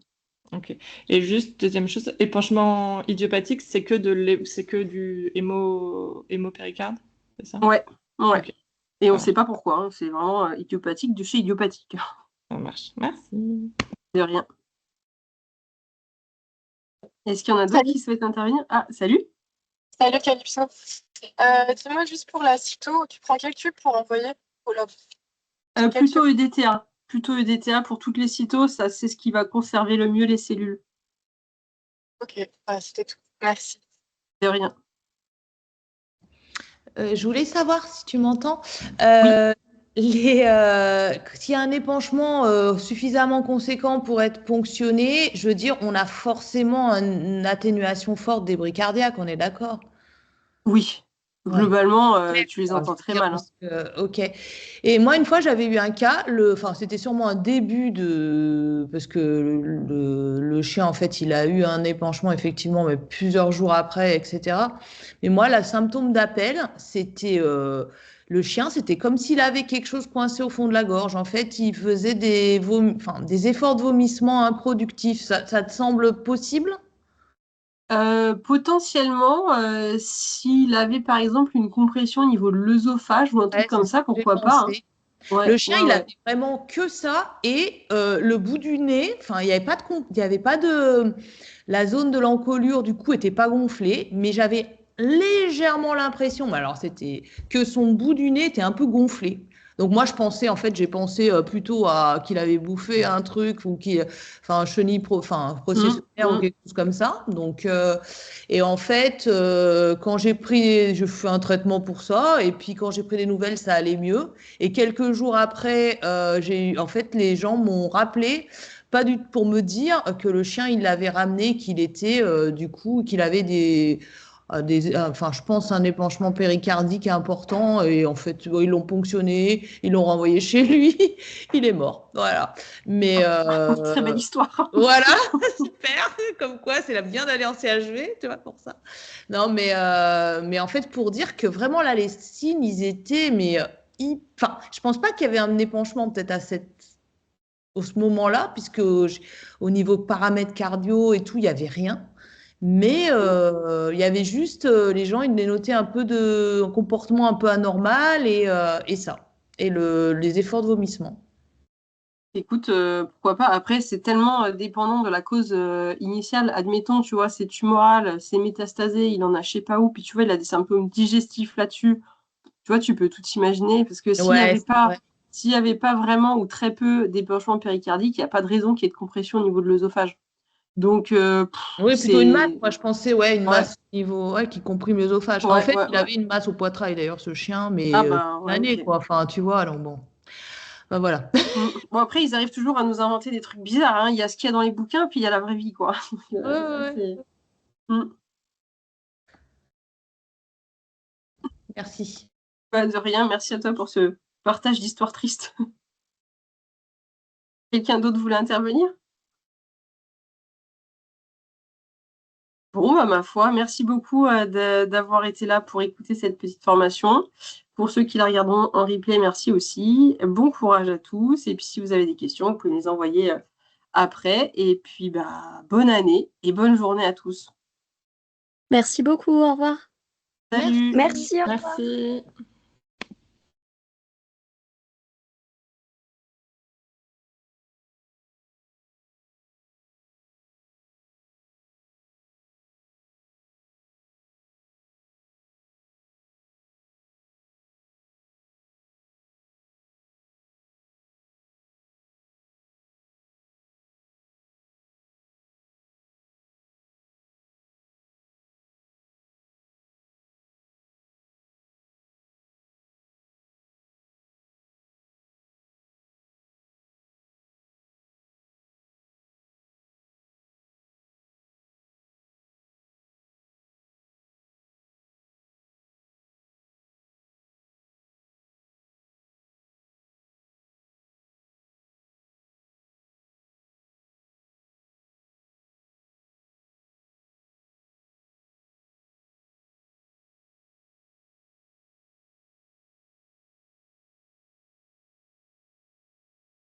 Ok. Et juste, deuxième chose, épanchement idiopathique, c'est que du hémopéricarde, c'est ça? Ouais, ouais. Ok, Et on ça sait marche. pas pourquoi, hein. C'est vraiment idiopathique de chez idiopathique. Ça marche. Merci. De rien. Est-ce qu'il y en a d'autres Salut, qui souhaitent intervenir? Ah, salut. salut Calypso. Dis-moi juste pour la cyto, tu prends quel tube pour envoyer au lab? C'est quel tube? Plutôt EDTA. Plutôt EDTA pour toutes les cytos, ça c'est ce qui va conserver le mieux les cellules. Ok, c'était tout. Merci. De rien. Je voulais savoir si tu m'entends. Oui. S'il y a un épanchement suffisamment conséquent pour être ponctionné, je veux dire, on a forcément une atténuation forte des bris cardiaques, on est d'accord? Oui. Ouais. Globalement, Clair, tu les quoi, je entends veux très dire, mal, hein. parce que, ok. Et moi, une fois, j'avais eu un cas, enfin, c'était sûrement un début de, parce que le chien, en fait, il a eu un épanchement, effectivement, mais plusieurs jours après, etc. Mais moi, le symptôme d'appel, c'était, le chien, c'était comme s'il avait quelque chose coincé au fond de la gorge. En fait, il faisait enfin, des efforts de vomissement improductifs. Ça te semble possible? Potentiellement, s'il avait par exemple une compression au niveau de l'œsophage ou un truc Ouais, c'est comme ce ça, que j'ai pourquoi pas, hein. pensé. Ouais, Le chien, ouais, il ouais. avait vraiment que ça et le bout du nez, enfin, il n'y avait pas de, il y avait pas de, la zone de l'encolure du coup était pas gonflée, mais j'avais légèrement l'impression, mais alors c'était que son bout du nez était un peu gonflé. Donc moi je pensais, en fait, j'ai pensé plutôt à qu'il avait bouffé un truc ou qu'il, enfin, un chenille enfin, processionnaire ou Mmh. quelque chose comme ça. Donc et en fait, quand je fais un traitement pour ça, et puis quand j'ai pris des nouvelles, ça allait mieux. Et quelques jours après, en fait, les gens m'ont rappelé, pas du pour me dire que le chien, il l'avait ramené, qu'il était, du coup, qu'il avait enfin, je pense un épanchement péricardique important. Et en fait, ils l'ont ponctionné, ils l'ont renvoyé chez lui, il est mort. Voilà. Mais Très belle histoire. voilà, super. Comme quoi, c'est bien d'aller en CHV, tu vois, pour ça. Non, mais en fait, pour dire que vraiment, là, les signes, ils étaient, mais enfin, je pense pas qu'il y avait un épanchement peut-être à cette ce moment-là, puisque au niveau paramètres cardio et tout, il n'y avait rien. Mais il y avait juste, les gens, ils dénotaient un peu de un comportement un peu anormal et ça. Et les efforts de vomissement. Écoute, pourquoi pas. Après, c'est tellement dépendant de la cause initiale. Admettons, tu vois, c'est tumoral, c'est métastasé, il en a je sais pas où, puis tu vois, il a des symptômes digestifs là-dessus. Tu vois, tu peux tout imaginer, parce que Ouais, c'est vrai. s'il y avait pas vraiment ou très peu d'épanchement péricardique, il n'y a pas de raison qu'il y ait de compression au niveau de l'œsophage. Donc, Oui, plutôt une masse. c'est... Moi, je pensais, ouais, une Ouais, masse au niveau, ouais, qui comprime l'œsophage. En ouais, fait, ouais, il ouais. avait une masse au poitrail, d'ailleurs, ce chien, Ah mais bah, une ouais, année, ok. quoi. Enfin, tu vois, donc bon. Ben, voilà. Bon, après, ils arrivent toujours à nous inventer des trucs bizarres, hein. Il y a ce qu'il y a dans les bouquins, puis il y a la vraie vie, quoi. Ouais, ouais, ouais. C'est- Mm. Merci. Pas de rien, merci à toi pour ce partage d'histoires tristes. Quelqu'un d'autre voulait intervenir? Bon, bah, ma foi, merci beaucoup d'avoir été là pour écouter cette petite formation. Pour ceux qui la regarderont en replay, merci aussi. Bon courage à tous. Et puis, si vous avez des questions, vous pouvez me les envoyer après. Et puis, bah, bonne année et bonne journée à tous. Merci beaucoup, au revoir. Merci. Salut! Merci, au revoir. Merci.